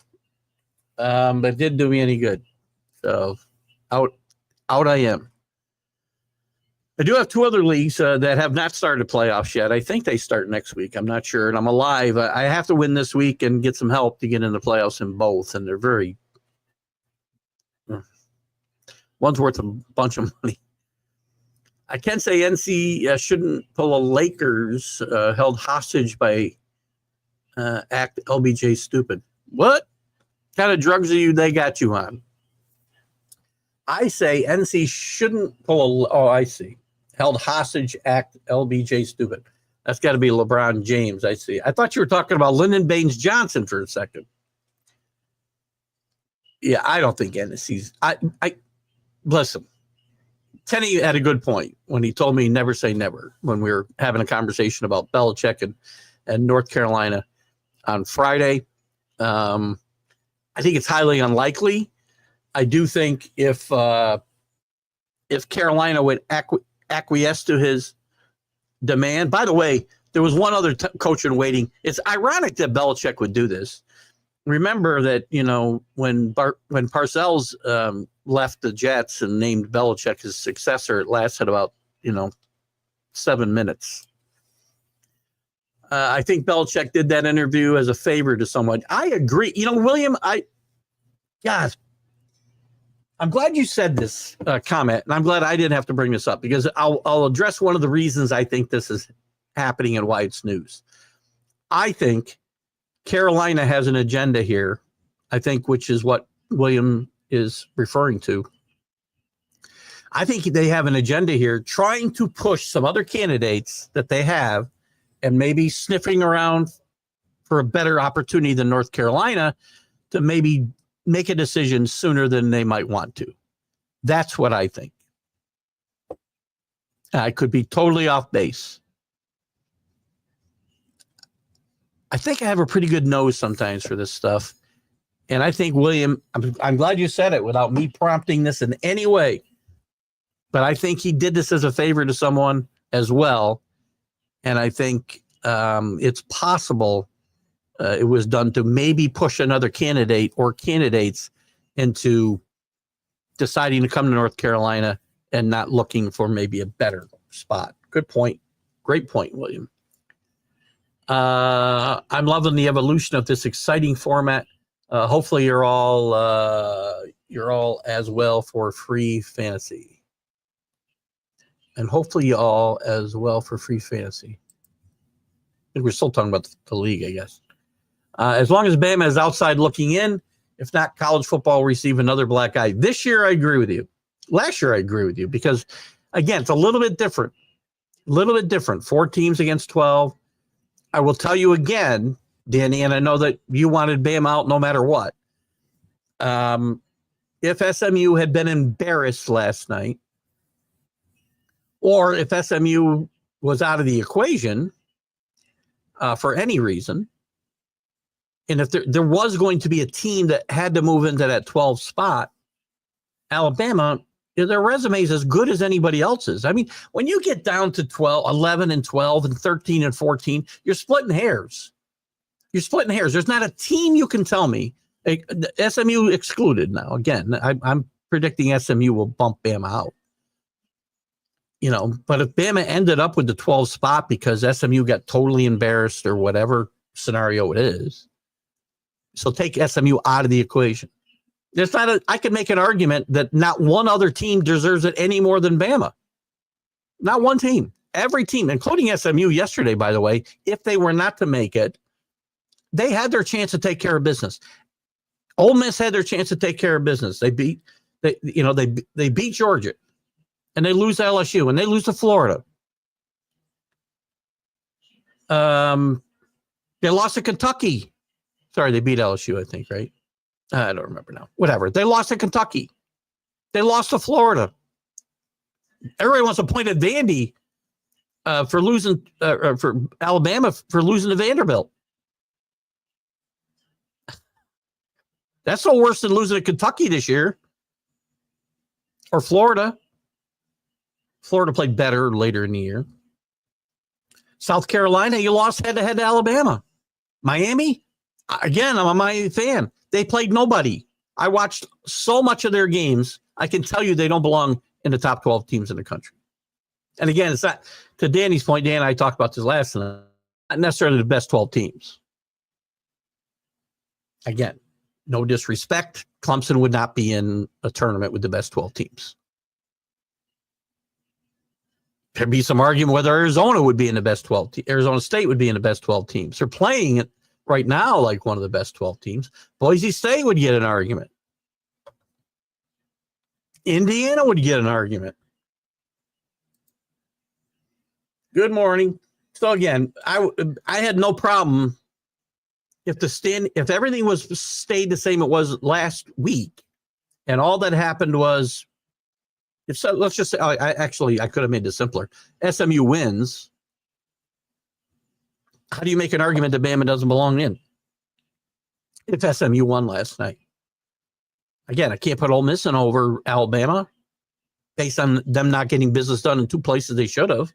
But it didn't do me any good. So out I am. I do have two other leagues that have not started playoffs yet. I think they start next week. I'm not sure. And I'm alive. I have to win this week and get some help to get into playoffs in both. And they're very, one's worth a bunch of money. I can say NC shouldn't pull a Lakers held hostage by act LBJ stupid. What kind of drugs they got you on? I say NC shouldn't pull I see. Held hostage act LBJ stupid. That's got to be LeBron James, I see. I thought you were talking about Lyndon Baines Johnson for a second. Yeah, I don't think NC's. I listen. Tenny had a good point when he told me never say never when we were having a conversation about Belichick and North Carolina on Friday. I think it's highly unlikely. I do think if Carolina would acquiesce to his demand. By the way, there was one other coach in waiting. It's ironic that Belichick would do this. Remember that, when Parcells left the Jets and named Belichick his successor, it lasted about 7 minutes. I think Belichick did that interview as a favor to someone. I agree. William, I'm glad you said this comment, and I'm glad I didn't have to bring this up because I'll address one of the reasons I think this is happening and why it's news. I think Carolina has an agenda here, which is what William is referring to. I think they have an agenda here trying to push some other candidates that they have and maybe sniffing around for a better opportunity than North Carolina to maybe make a decision sooner than they might want to. That's what I think. I could be totally off base. I think I have a pretty good nose sometimes for this stuff. And I think, William, I'm glad you said it without me prompting this in any way. But I think he did this as a favor to someone as well. And I think it's possible it was done to maybe push another candidate or candidates into deciding to come to North Carolina and not looking for maybe a better spot. Good point. Great point, William. I'm loving the evolution of this exciting format. Hopefully you're all as well for free fantasy. And hopefully you all as well for free fantasy. I think we're still talking about the league, I guess. As long as Bama is outside looking in, if not, college football will receive another black eye. This year, I agree with you. Last year, I agree with you because, again, it's a little bit different. 4 teams against 12. I will tell you again, Danny, and I know that you wanted Bama out no matter what. If SMU had been embarrassed last night, or if SMU was out of the equation for any reason, and if there was going to be a team that had to move into that 12 spot, Alabama, their resume is as good as anybody else's. I mean, when you get down to 11 and 12 and 13 and 14, you're splitting hairs. There's not a team you can tell me, SMU excluded now. Again, I'm predicting SMU will bump Bama out. But if Bama ended up with the 12 spot because SMU got totally embarrassed or whatever scenario it is, so take SMU out of the equation. I could make an argument that not one other team deserves it any more than Bama. Not one team. Every team, including SMU yesterday, by the way, if they were not to make it, they had their chance to take care of business. Ole Miss had their chance to take care of business. They beat Georgia, and they lose to LSU, and they lose to Florida. They lost to Kentucky. Sorry, they beat LSU, I think, right? I don't remember now. Whatever. They lost to Kentucky. They lost to Florida. Everybody wants to point at Vandy for losing, for Alabama for losing to Vanderbilt. That's no worse than losing to Kentucky this year. Or Florida. Florida played better later in the year. South Carolina, you lost head-to-head to Alabama. Miami, again, I'm a Miami fan. They played nobody. I watched so much of their games. I can tell you they don't belong in the top 12 teams in the country. And again, it's not, to Danny's point, Dan and I talked about this last night, not necessarily the best 12 teams. Again, no disrespect. Clemson would not be in a tournament with the best 12 teams. There'd be some argument whether Arizona would be in the best 12 teams. Arizona State would be in the best 12 teams. They're playing it right now like one of the best 12 teams. Boise State would get an argument. Indiana would get an argument. Good morning. So again, I had no problem if everything was stayed the same it was last week, and all that happened was, let's just say, I could have made this simpler. SMU wins. How do you make an argument that Bama doesn't belong in? If SMU won last night. Again, I can't put Ole Miss in over Alabama based on them not getting business done in two places they should have.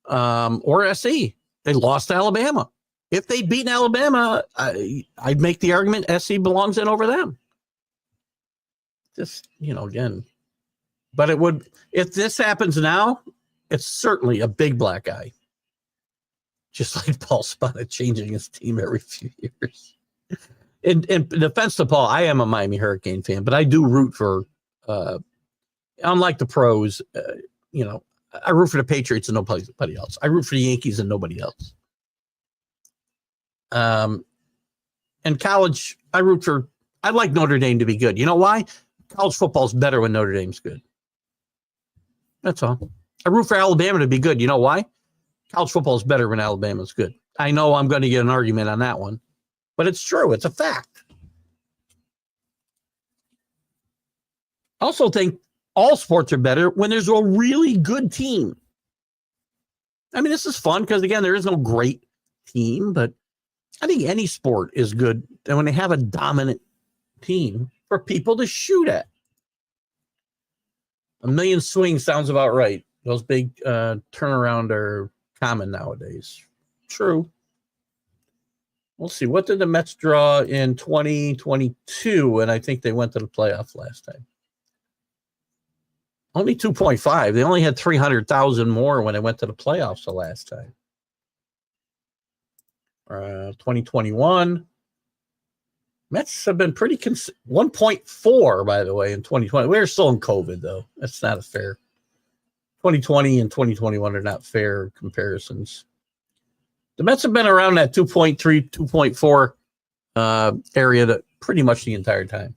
Or SC. They lost to Alabama. If they'd beaten Alabama, I'd make the argument SC belongs in over them. Just, again. But it would, if this happens now, it's certainly a big black eye. Just like Paul Spotted changing his team every few years. In defense to Paul, I am a Miami Hurricane fan, but I do root for, unlike the pros, I root for the Patriots and nobody else. I root for the Yankees and nobody else. And college, I'd like Notre Dame to be good. You know why? College football is better when Notre Dame's good. That's all. I root for Alabama to be good. You know why? College football is better when Alabama's good. I know I'm going to get an argument on that one, but it's true. It's a fact. I also think all sports are better when there's a really good team. I mean, this is fun because, again, there is no great team, but I think any sport is good and when they have a dominant team for people to shoot at. A million swings sounds about right. Those big turnaround are common nowadays. True. We'll see. What did the Mets draw in 2022? And I think they went to the playoffs last time. Only 2.5. They only had 300,000 more when they went to the playoffs the last time. 2021. Mets have been pretty 1.4, by the way, in 2020. We're still in COVID, though. That's not a fair. 2020 and 2021 are not fair comparisons. The Mets have been around that 2.3, 2.4 area pretty much the entire time.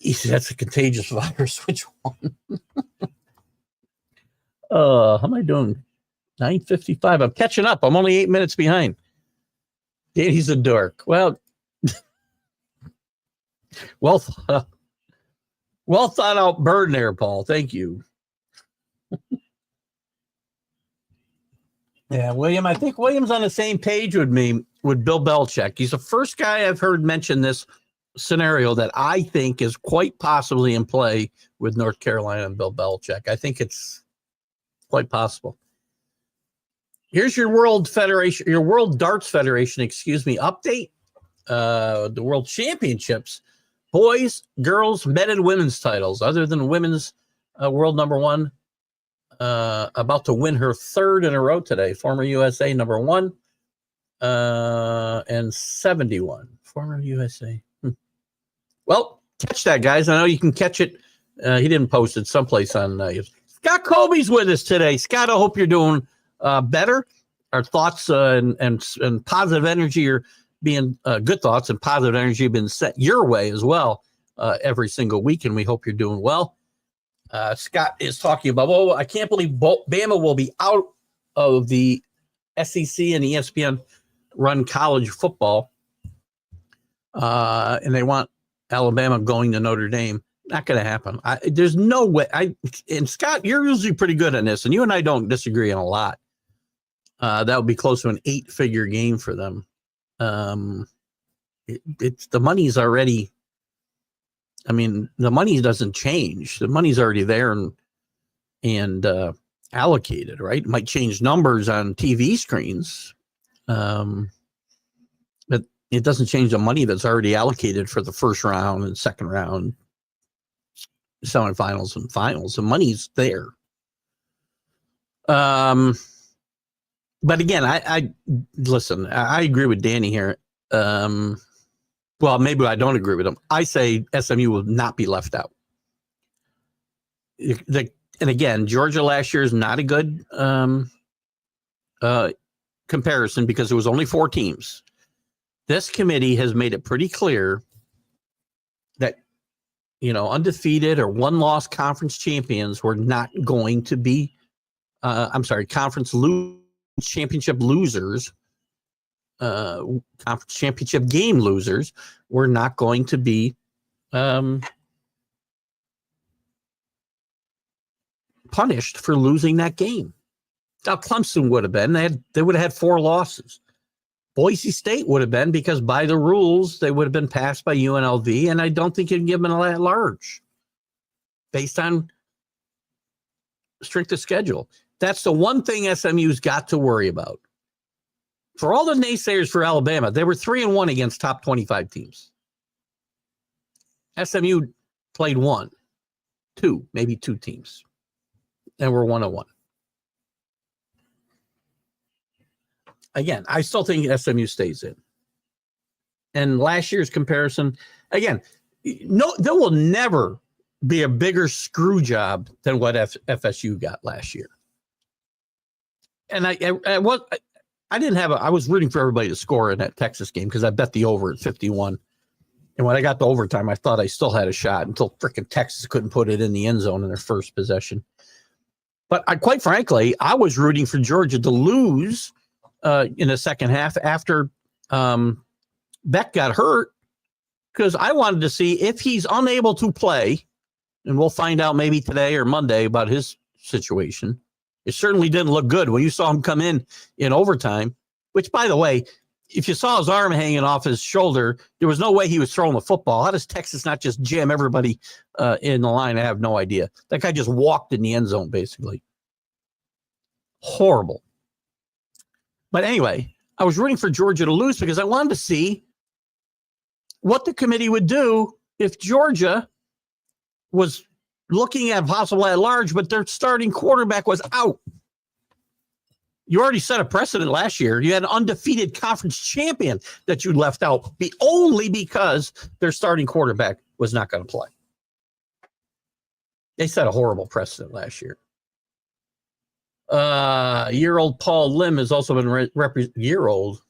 Easy, that's a contagious virus. Which one? How am I doing? 9:55. I'm catching up. I'm only 8 minutes behind. Danny's a dork. Well thought out burn there, Paul. Thank you. Yeah, William. I think William's on the same page with me with Bill Belichick. He's the first guy I've heard mention this scenario that I think is quite possibly in play with North Carolina and Bill Belichick. I think it's quite possible. Here's your World Darts Federation, update. The World Championships, boys, girls, men and women's titles, other than women's world number one, about to win her third in a row today. Former USA number one, and 71. Former USA. Well, catch that, guys. I know you can catch it. He didn't post it someplace on. Scott Colby's with us today. Scott, I hope you're doing better. Our thoughts and positive energy are being good thoughts and positive energy have been set your way as well every single week, and we hope you're doing well. Scott is talking about, I can't believe Bama will be out of the SEC and ESPN run college football, and they want Alabama going to Notre Dame. Not going to happen. There's no way. And Scott, you're usually pretty good on this, and you and I don't disagree on a lot. That would be close to an 8-figure game for them. It's the money's already. I mean, the money doesn't change. The money's already there and allocated, right? It might change numbers on TV screens, but it doesn't change the money that's already allocated for the first round and second round, semifinals and finals. The money's there. But again, I listen. I agree with Danny here. Well, maybe I don't agree with him. I say SMU will not be left out. And again, Georgia last year is not a good comparison because there was only 4 teams. This committee has made it pretty clear that, undefeated or one-loss conference champions were not going to be, conference championship losers, conference championship game losers were not going to be punished for losing that game. Now Clemson would have been. They would have had 4 losses. Boise State would have been because by the rules they would have been passed by UNLV, and I don't think you can give them an at-large based on strength of schedule. That's the one thing SMU's got to worry about. For all the naysayers for Alabama, they were 3-1 against top 25 teams. SMU played 2 teams, and we're 1-1. Again, I still think SMU stays in. And last year's comparison, again, there will never be a bigger screw job than what FSU got last year. And I was rooting for everybody to score in that Texas game because I bet the over at 51. And when I got to overtime, I thought I still had a shot until freaking Texas couldn't put it in the end zone in their first possession. But quite frankly, I was rooting for Georgia to lose in the second half after Beck got hurt because I wanted to see if he's unable to play, and we'll find out maybe today or Monday about his situation. It certainly didn't look good when you saw him come in overtime, which, by the way, if you saw his arm hanging off his shoulder, there was no way he was throwing the football. How does Texas not just jam everybody in the line? I have no idea. That guy just walked in the end zone, basically. Horrible. But anyway, I was rooting for Georgia to lose because I wanted to see what the committee would do if Georgia was looking at possible at large, but their starting quarterback was out. You already set a precedent last year. You had an undefeated conference champion that you left out only because their starting quarterback was not going to play. They set a horrible precedent last year. Year-old Paul Lim has also been year-old.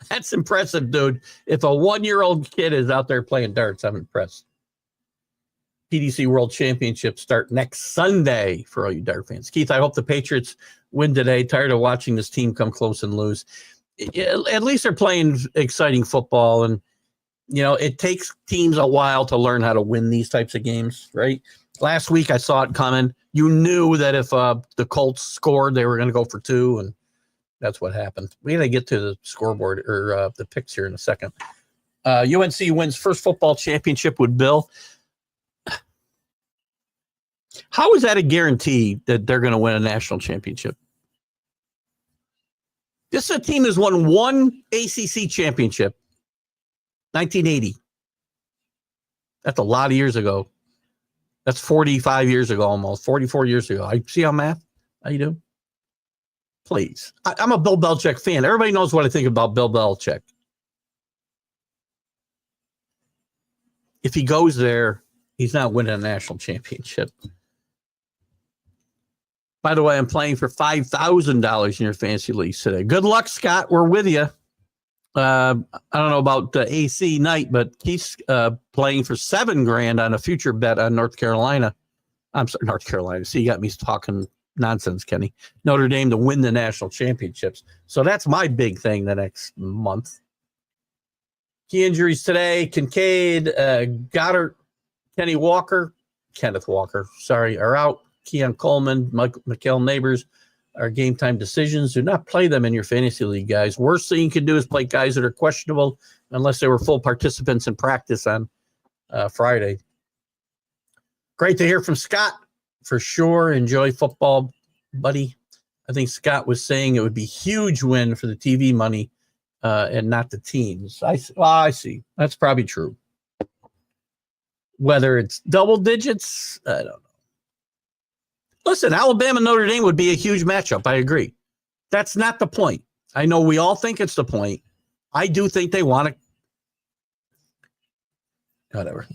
That's impressive, dude. If a 1-year-old kid is out there playing darts, I'm impressed. PDC World Championship start next Sunday for all you dart fans. Keith, I hope the Patriots win today. Tired of watching this team come close and lose. At least they're playing exciting football, and it takes teams a while to learn how to win these types of games, right? Last week I saw it coming. You knew that if the Colts scored, they were going to go for 2, and that's what happened. We got to get to the scoreboard or the picks here in a second. UNC wins first football championship with Bill. How is that a guarantee that they're going to win a national championship? This is a team that's won 1 ACC championship, 1980. That's a lot of years ago. That's 45 years ago, almost 44 years ago. I see how math. How you do? Please. I'm a Bill Belichick fan. Everybody knows what I think about Bill Belichick. If he goes there, he's not winning a national championship. By the way, I'm playing for $5,000 in your fantasy leagues today. Good luck, Scott. We're with you. I don't know about AC night, but Keith's playing for $7,000 on a future bet on North Carolina. I'm sorry, North Carolina. See, you got me talking nonsense, Kenny. Notre Dame to win the national championships. So that's my big thing the next month. Key injuries today: Kincaid, Goddard, Kenneth Walker, are out. Keon Coleman, Mikael Neighbors are game time decisions. Do not play them in your fantasy league, guys. Worst thing you can do is play guys that are questionable unless they were full participants in practice on Friday. Great to hear from Scott, for sure. Enjoy football, buddy. I think Scott was saying it would be a huge win for the TV money and not the teams. I see. That's probably true. Whether it's double digits, I don't know. Listen, Alabama Notre Dame would be a huge matchup. I agree. That's not the point. I know we all think it's the point. I do think they want to. Whatever.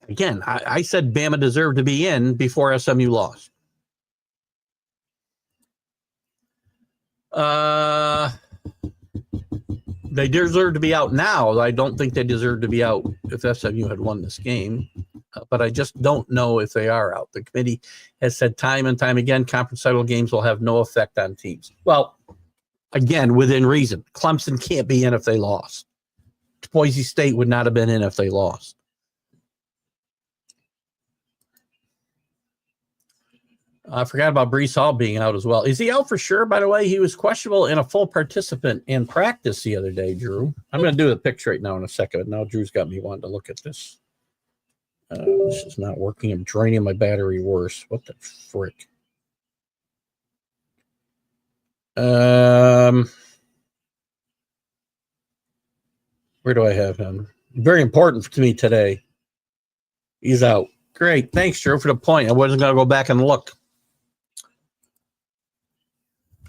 Again, I said Bama deserved to be in before SMU lost. They deserve to be out now. I don't think they deserve to be out if SMU had won this game. But I just don't know if they are out. The committee has said time and time again, conference title games will have no effect on teams. Well, again, within reason. Clemson can't be in if they lost. Boise State would not have been in if they lost. I forgot about Breece Hall being out as well. Is he out for sure, by the way? He was questionable and a full participant in practice the other day, Drew. I'm going to do the picture right now in a second. Now Drew's got me wanting to look at this. This is not working. I'm draining my battery worse. What the frick? Where do I have him? Very important to me today. He's out. Great. Thanks, Drew, for the point. I wasn't going to go back and look.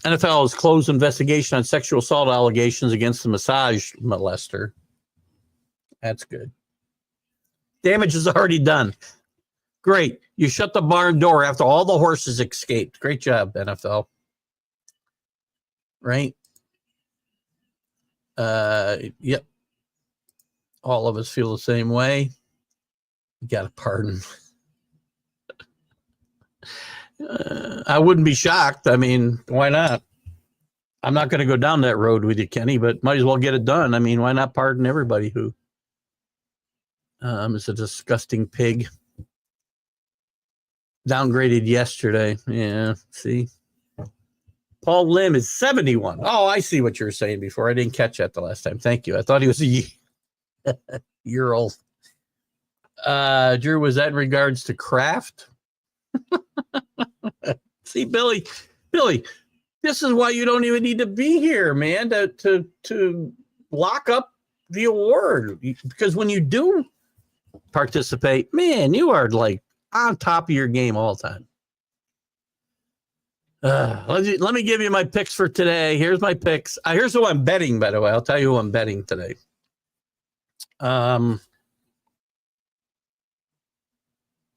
NFL has closed investigation on sexual assault allegations against the massage molester. That's good. Damage is already done. Great. You shut the barn door after all the horses escaped. Great job, NFL. Right? Yep. All of us feel the same way. You got a pardon. I wouldn't be shocked. I mean, why not? I'm not going to go down that road with you, Kenny, but might as well get it done. I mean, why not pardon everybody who is a disgusting pig? Downgraded yesterday. Yeah, see? Paul Lim is 71. Oh, I see what you were saying before. I didn't catch that the last time. Thank you. I thought he was a year old. Drew, was that in regards to Kraft? See, Billy, this is why you don't even need to be here, man, to lock up the award. Because when you do participate, man, you are like on top of your game all the time. Let me give you my picks for today. Here's my picks. Here's who I'm betting, by the way. I'll tell you who I'm betting today. I'm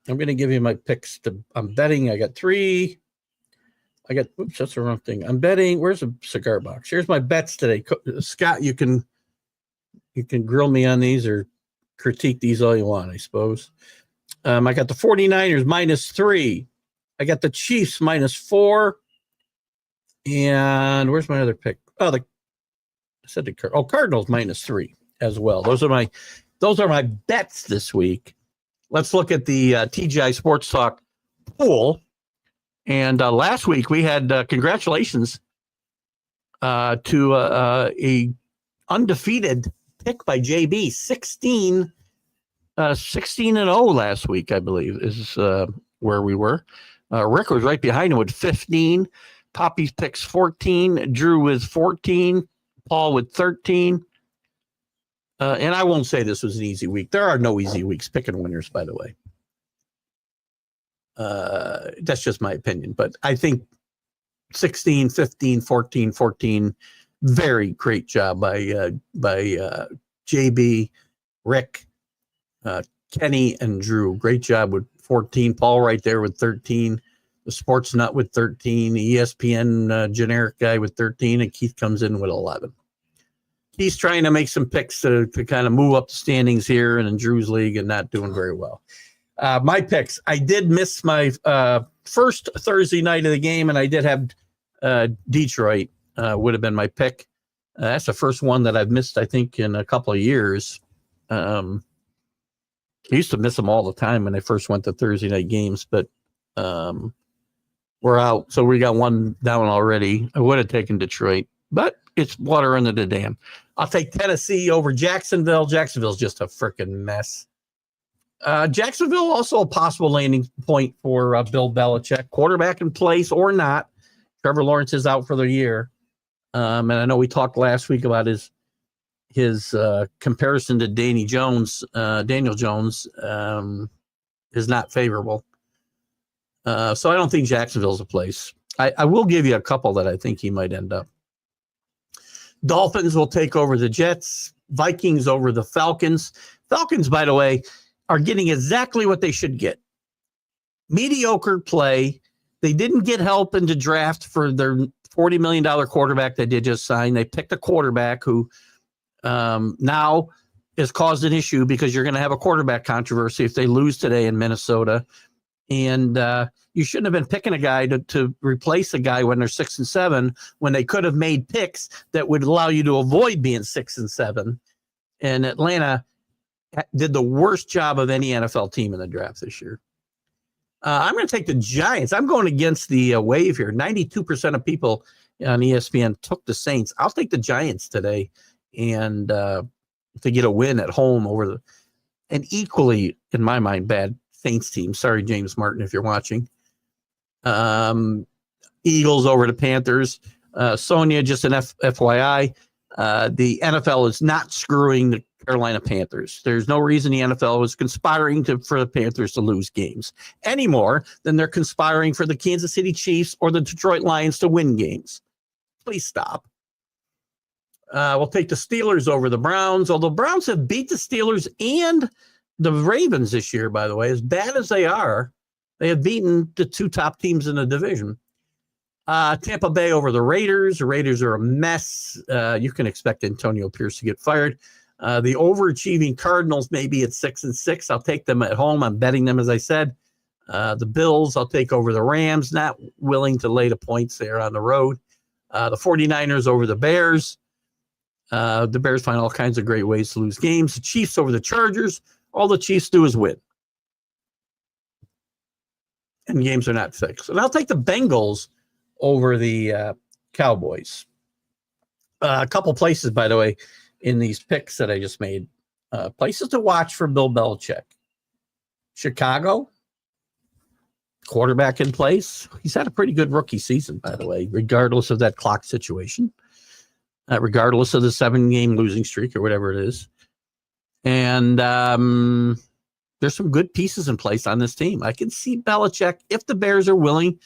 going to give you my picks. I'm betting. I got three. Oops, that's the wrong thing. I'm betting. Where's a cigar box? Here's my bets today. Scott, you can grill me on these or critique these all you want, I suppose. I got the 49ers -3. I got the Chiefs -4. And where's my other pick? Oh, Cardinals -3 as well. Those are my bets this week. Let's look at the TGI Sports Talk pool. And last week we had congratulations to a undefeated pick by JB, 16-0 last week, I believe, is where we were. Rick was right behind him with 15. Poppy's picks 14. Drew with 14. Paul with 13. And I won't say this was an easy week. There are no easy weeks picking winners, by the way. That's just my opinion. But I think 16, 15, 14, 14, very great job by JB, Rick, Kenny, and Drew. Great job with 14. Paul right there with 13. The Sports Nut with 13. The ESPN generic guy with 13. And Keith comes in with 11. He's trying to make some picks to kind of move up the standings here and in Drew's league and not doing very well. My picks. I did miss my first Thursday night of the game, and I did have Detroit would have been my pick. That's the first one that I've missed, I think, in a couple of years. I used to miss them all the time when I first went to Thursday night games, but we're out. So we got one down already. I would have taken Detroit, but it's water under the dam. I'll take Tennessee over Jacksonville. Jacksonville's just a freaking mess. Jacksonville also a possible landing point for Bill Belichick. Quarterback in place or not. Trevor Lawrence is out for the year. And I know we talked last week about his comparison to Daniel Jones is not favorable. So I don't think Jacksonville's a place. I will give you a couple that I think he might end up. Dolphins will take over the Jets. Vikings over the Falcons. Falcons, by the way, are getting exactly what they should get. Mediocre play. They didn't get help in the draft for their $40 million quarterback they did just sign. They picked a quarterback who now has caused an issue because you're going to have a quarterback controversy if they lose today in Minnesota. And you shouldn't have been picking a guy to replace a guy when they're 6-7, when they could have made picks that would allow you to avoid being 6-7. And Atlanta did the worst job of any NFL team in the draft this year. I'm going to take the Giants. I'm going against the wave here. 92% of people on ESPN took the Saints. I'll take the Giants today and to get a win at home over an equally, in my mind, bad Saints team. Sorry, James Martin, if you're watching. Eagles over the Panthers. Sonia, just an FYI, the NFL is not screwing the Carolina Panthers. There's no reason the NFL is conspiring for the Panthers to lose games any more than they're conspiring for the Kansas City Chiefs or the Detroit Lions to win games. Please stop. We'll take the Steelers over the Browns, although Browns have beat the Steelers and the Ravens this year, by the way. As bad as they are, they have beaten the two top teams in the division. Tampa Bay over the Raiders. The Raiders are a mess. You can expect Antonio Pierce to get fired. The overachieving Cardinals may be at 6-6. I'll take them at home. I'm betting them, as I said. The Bills, I'll take over the Rams. Not willing to lay the points there on the road. The 49ers over the Bears. The Bears find all kinds of great ways to lose games. The Chiefs over the Chargers. All the Chiefs do is win. And games are not fixed. And I'll take the Bengals over the Cowboys. A couple places, by the way, in these picks that I just made. Places to watch for Bill Belichick. Chicago, quarterback in place. He's had a pretty good rookie season, by the way, regardless of that clock situation. Regardless of the 7-game losing streak or whatever it is. And there's some good pieces in place on this team. I can see Belichick, if the Bears are willing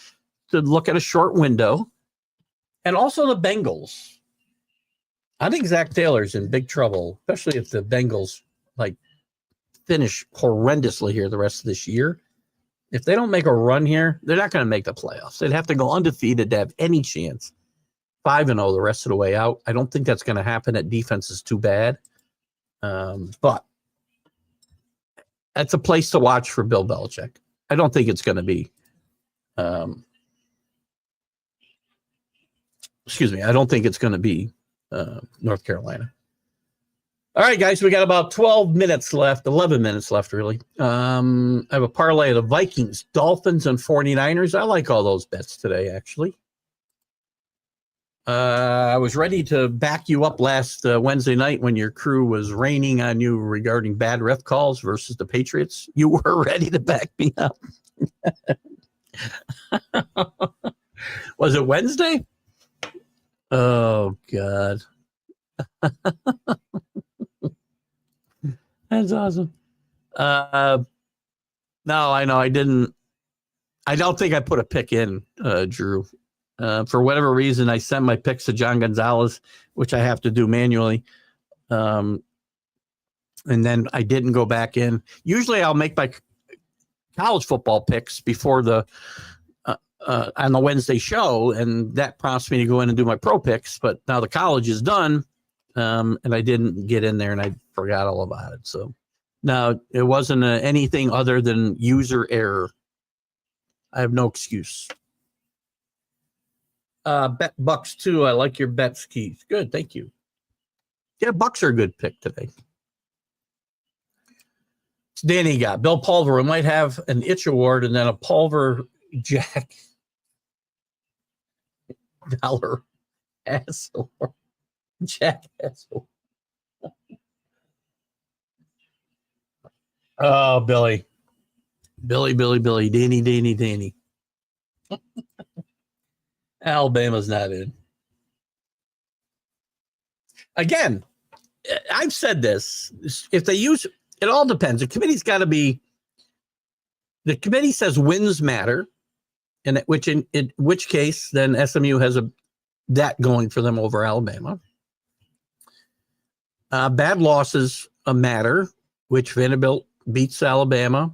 to look at a short window, and also the Bengals. I think Zach Taylor's in big trouble, especially if the Bengals finish horrendously here the rest of this year. If they don't make a run here, they're not going to make the playoffs. They'd have to go undefeated to have any chance. 5-0 the rest of the way out. I don't think that's going to happen. That defense is too bad. But that's a place to watch for Bill Belichick. I don't think it's going to be. I don't think it's going to be North Carolina. All right, guys, we got about 12 minutes left, 11 minutes left, really. I have a parlay of the Vikings, Dolphins, and 49ers. I like all those bets today, actually. I was ready to back you up last Wednesday night when your crew was raining on you regarding bad ref calls versus the Patriots. You were ready to back me up. Was it Wednesday? Oh, God. That's awesome. No, I know I didn't. I don't think I put a pick in, Drew. For whatever reason, I sent my picks to John Gonzalez, which I have to do manually. And then I didn't go back in. Usually I'll make my college football picks before the on the Wednesday show, and that prompts me to go in and do my pro picks. But now the college is done, and I didn't get in there, and I forgot all about it. So No, it wasn't anything other than user error. I have no excuse. Bet Bucks too. I like your bets, Keith. Good, thank you. Yeah, Bucks are a good pick today. Danny got Bill Pulver. We might have an Itch Award and then a Pulver Jack dollar asshole. Jack asshole. Oh, Billy. Billy, Danny. Alabama's not in. Again, I've said this. If they use, it all depends. The committee's got to be, the committee says wins matter, and in which case, then SMU has that going for them over Alabama. Bad losses matter, which Vanderbilt beats Alabama.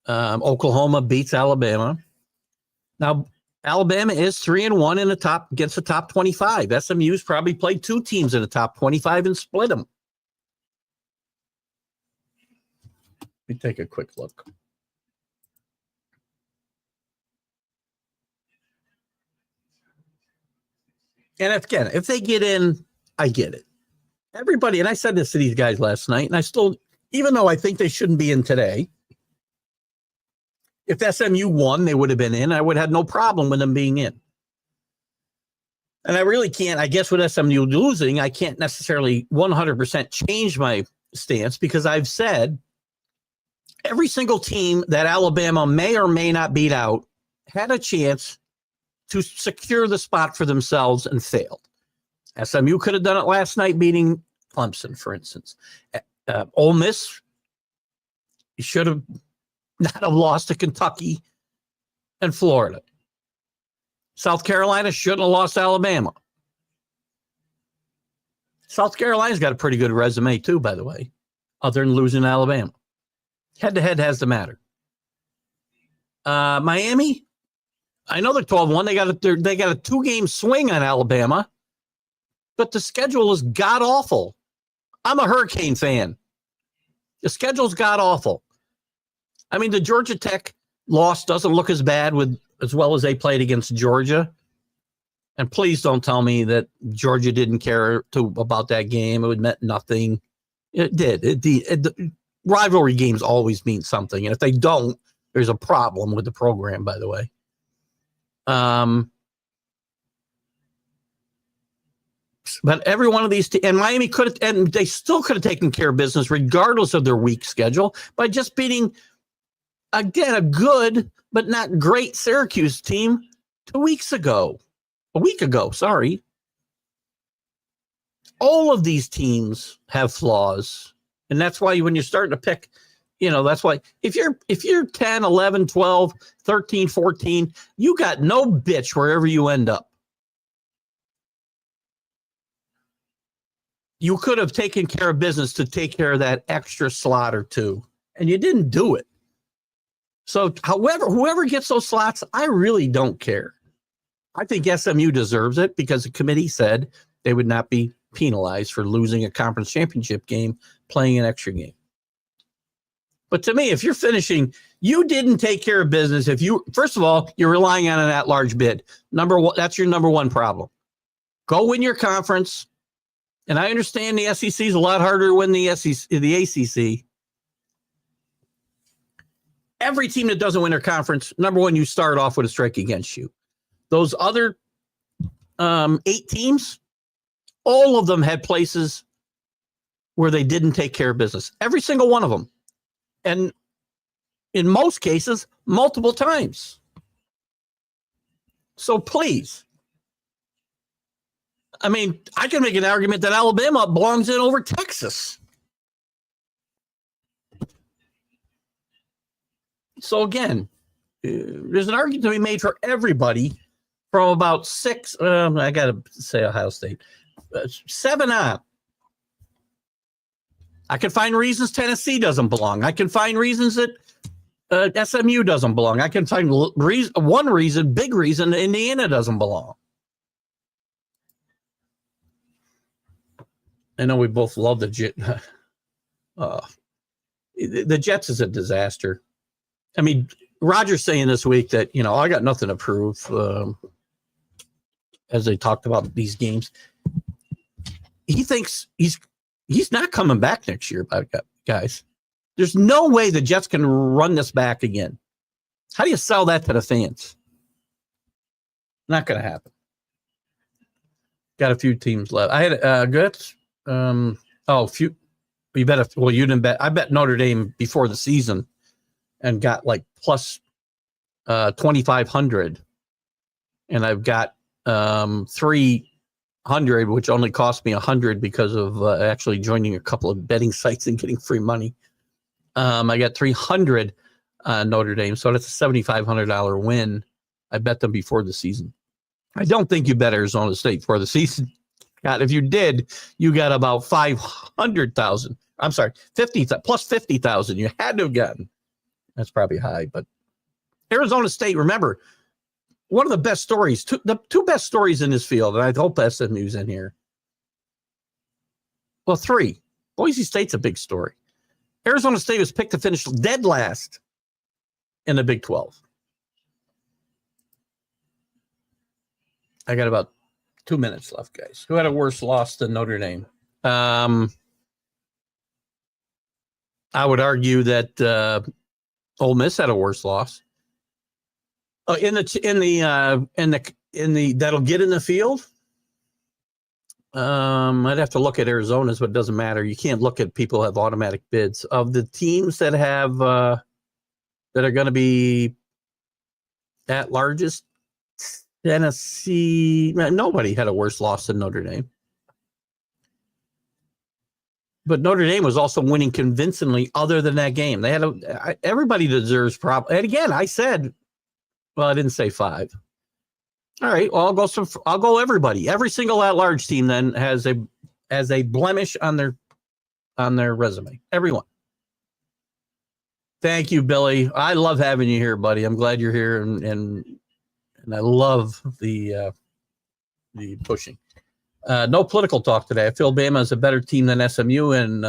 Oklahoma beats Alabama. Now, Alabama is 3-1 in the top against the top 25. SMU's probably played two teams in the top 25 and split them. Let me take a quick look. And if they get in, I get it. Everybody, and I said this to these guys last night, and I still, even though I think they shouldn't be in today, if SMU won, they would have been in. I would have had no problem with them being in. And I really can't, I guess with SMU losing, I can't necessarily 100% change my stance because I've said every single team that Alabama may or may not beat out had a chance to secure the spot for themselves and failed. SMU could have done it last night beating Clemson, for instance. Ole Miss should have not have lost to Kentucky and Florida. South Carolina shouldn't have lost to Alabama. South Carolina's got a pretty good resume too, by the way, other than losing to Alabama. Head-to-head has to matter. Miami, I know they're 12-1. They got a 2-game swing on Alabama, but the schedule is god-awful. I'm a Hurricane fan. The schedule's god-awful. I mean, the Georgia Tech loss doesn't look as bad as well as they played against Georgia. And please don't tell me that Georgia didn't care about that game. It meant nothing. It did. The rivalry games always mean something. And if they don't, there's a problem with the program, by the way. But every one of these, and Miami could have, and they still could have taken care of business regardless of their weak schedule by just beating, again, a good but not great Syracuse team a week ago. Sorry. All of these teams have flaws, and that's why when you're starting to pick, that's why if you're 10, 11, 12, 13, 14, you got no bitch wherever you end up. You could have taken care of business to take care of that extra slot or two, and you didn't do it. So, whoever gets those slots, I really don't care. I think SMU deserves it because the committee said they would not be penalized for losing a conference championship game, playing an extra game. But to me, if you're finishing, you didn't take care of business. First of all, you're relying on an at-large bid. Number one, that's your number one problem. Go win your conference. And I understand the SEC is a lot harder to win the ACC. Every team that doesn't win their conference, number one, you start off with a strike against you. Those other 8 teams, all of them had places where they didn't take care of business. Every single one of them. And in most cases, multiple times. So please. I mean, I can make an argument that Alabama belongs in over Texas. So again, there's an argument to be made for everybody from about 6. I got to say Ohio State, 7 on. I can find reasons Tennessee doesn't belong. I can find reasons that SMU doesn't belong. I can find big reason Indiana doesn't belong. I know we both love the The Jets is a disaster. I mean, Roger's saying this week that, I got nothing to prove as they talked about these games. He thinks he's not coming back next year, guys. There's no way the Jets can run this back again. How do you sell that to the fans? Not going to happen. Got a few teams left. I had good. Few. You bet. You didn't bet. I bet Notre Dame before the season, and got like plus 2,500, and I've got 300, which only cost me 100 because of actually joining a couple of betting sites and getting free money. I got 300 Notre Dame, so that's a $7,500 win. I bet them before the season. I don't think you bet Arizona State before the season. God, if you did, you got about 500,000. I'm sorry, 50 plus 50,000. You had to have gotten. That's probably high, but Arizona State. Remember, one of the best stories, the two best stories in this field, and I hope SMU's in here. Well, three. Boise State's a big story. Arizona State was picked to finish dead last in the Big 12. I got about 2 minutes left, guys. Who had a worse loss than Notre Dame? I would argue that Ole Miss had a worse loss. In the that'll get in the field. I'd have to look at Arizona's, but it doesn't matter. You can't look at people who have automatic bids. Of the teams that have that are going to be at largest, Tennessee, nobody had a worse loss than Notre Dame. But Notre Dame was also winning convincingly other than that game. They had everybody deserves and again, I said, well, I didn't say 5. All right, well, I'll go everybody. Every single at-large team then has a blemish on their resume. Everyone. Thank you, Billy. I love having you here, buddy. I'm glad you're here, and I love the pushing. No political talk today. I feel Bama is a better team than SMU and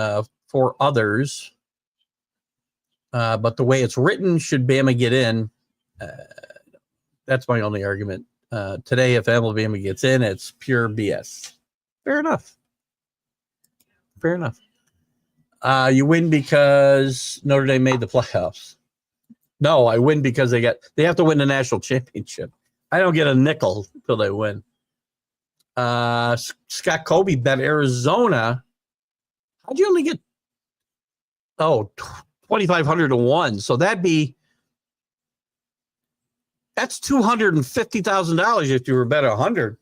4 others. But the way it's written, should Bama get in? That's my only argument. Today, if Alabama gets in, it's pure BS. Fair enough. You win because Notre Dame made the playoffs. No, I win because they have to win the national championship. I don't get a nickel until they win. Scott Kobe bet Arizona. How'd you only get 2,500 to 1? So that's $250,000 if you were bet 100.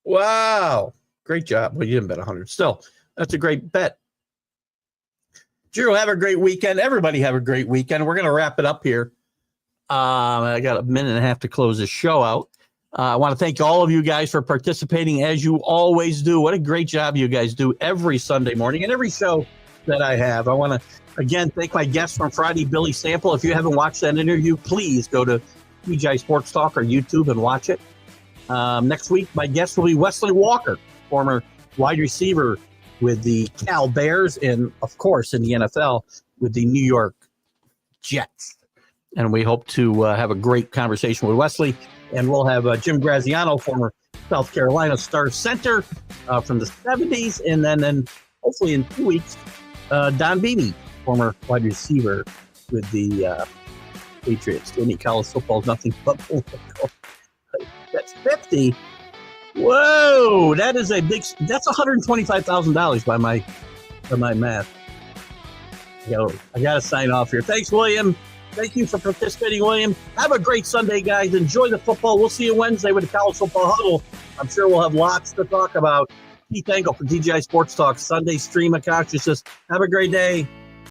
Wow. Great job. Well, you didn't bet 100. Still, that's a great bet. Drew, have a great weekend. Everybody have a great weekend. We're going to wrap it up here. I got a minute and a half to close this show out. I want to thank all of you guys for participating as you always do. What a great job you guys do every Sunday morning and every show that I have. I want to, again, thank my guest from Friday, Billy Sample. If you haven't watched that interview, please go to TGI Sports Talk or YouTube and watch it. Next week, my guest will be Wesley Walker, former wide receiver with the Cal Bears and, of course, in the NFL with the New York Jets. And we hope to have a great conversation with Wesley. And we'll have Jim Graziano, former South Carolina Star Center from the 70s. And then hopefully in 2 weeks, Don Beebe, former wide receiver with the Patriots. Any college football is nothing but political. That's 50. Whoa, that's $125,000 by my math. I got to sign off here. Thanks, William. Thank you for participating, William. Have a great Sunday, guys. Enjoy the football. We'll see you Wednesday with the College Football Huddle. I'm sure we'll have lots to talk about. Keith Engle for TGI Sports Talk, Sunday Stream of Consciousness. Have a great day.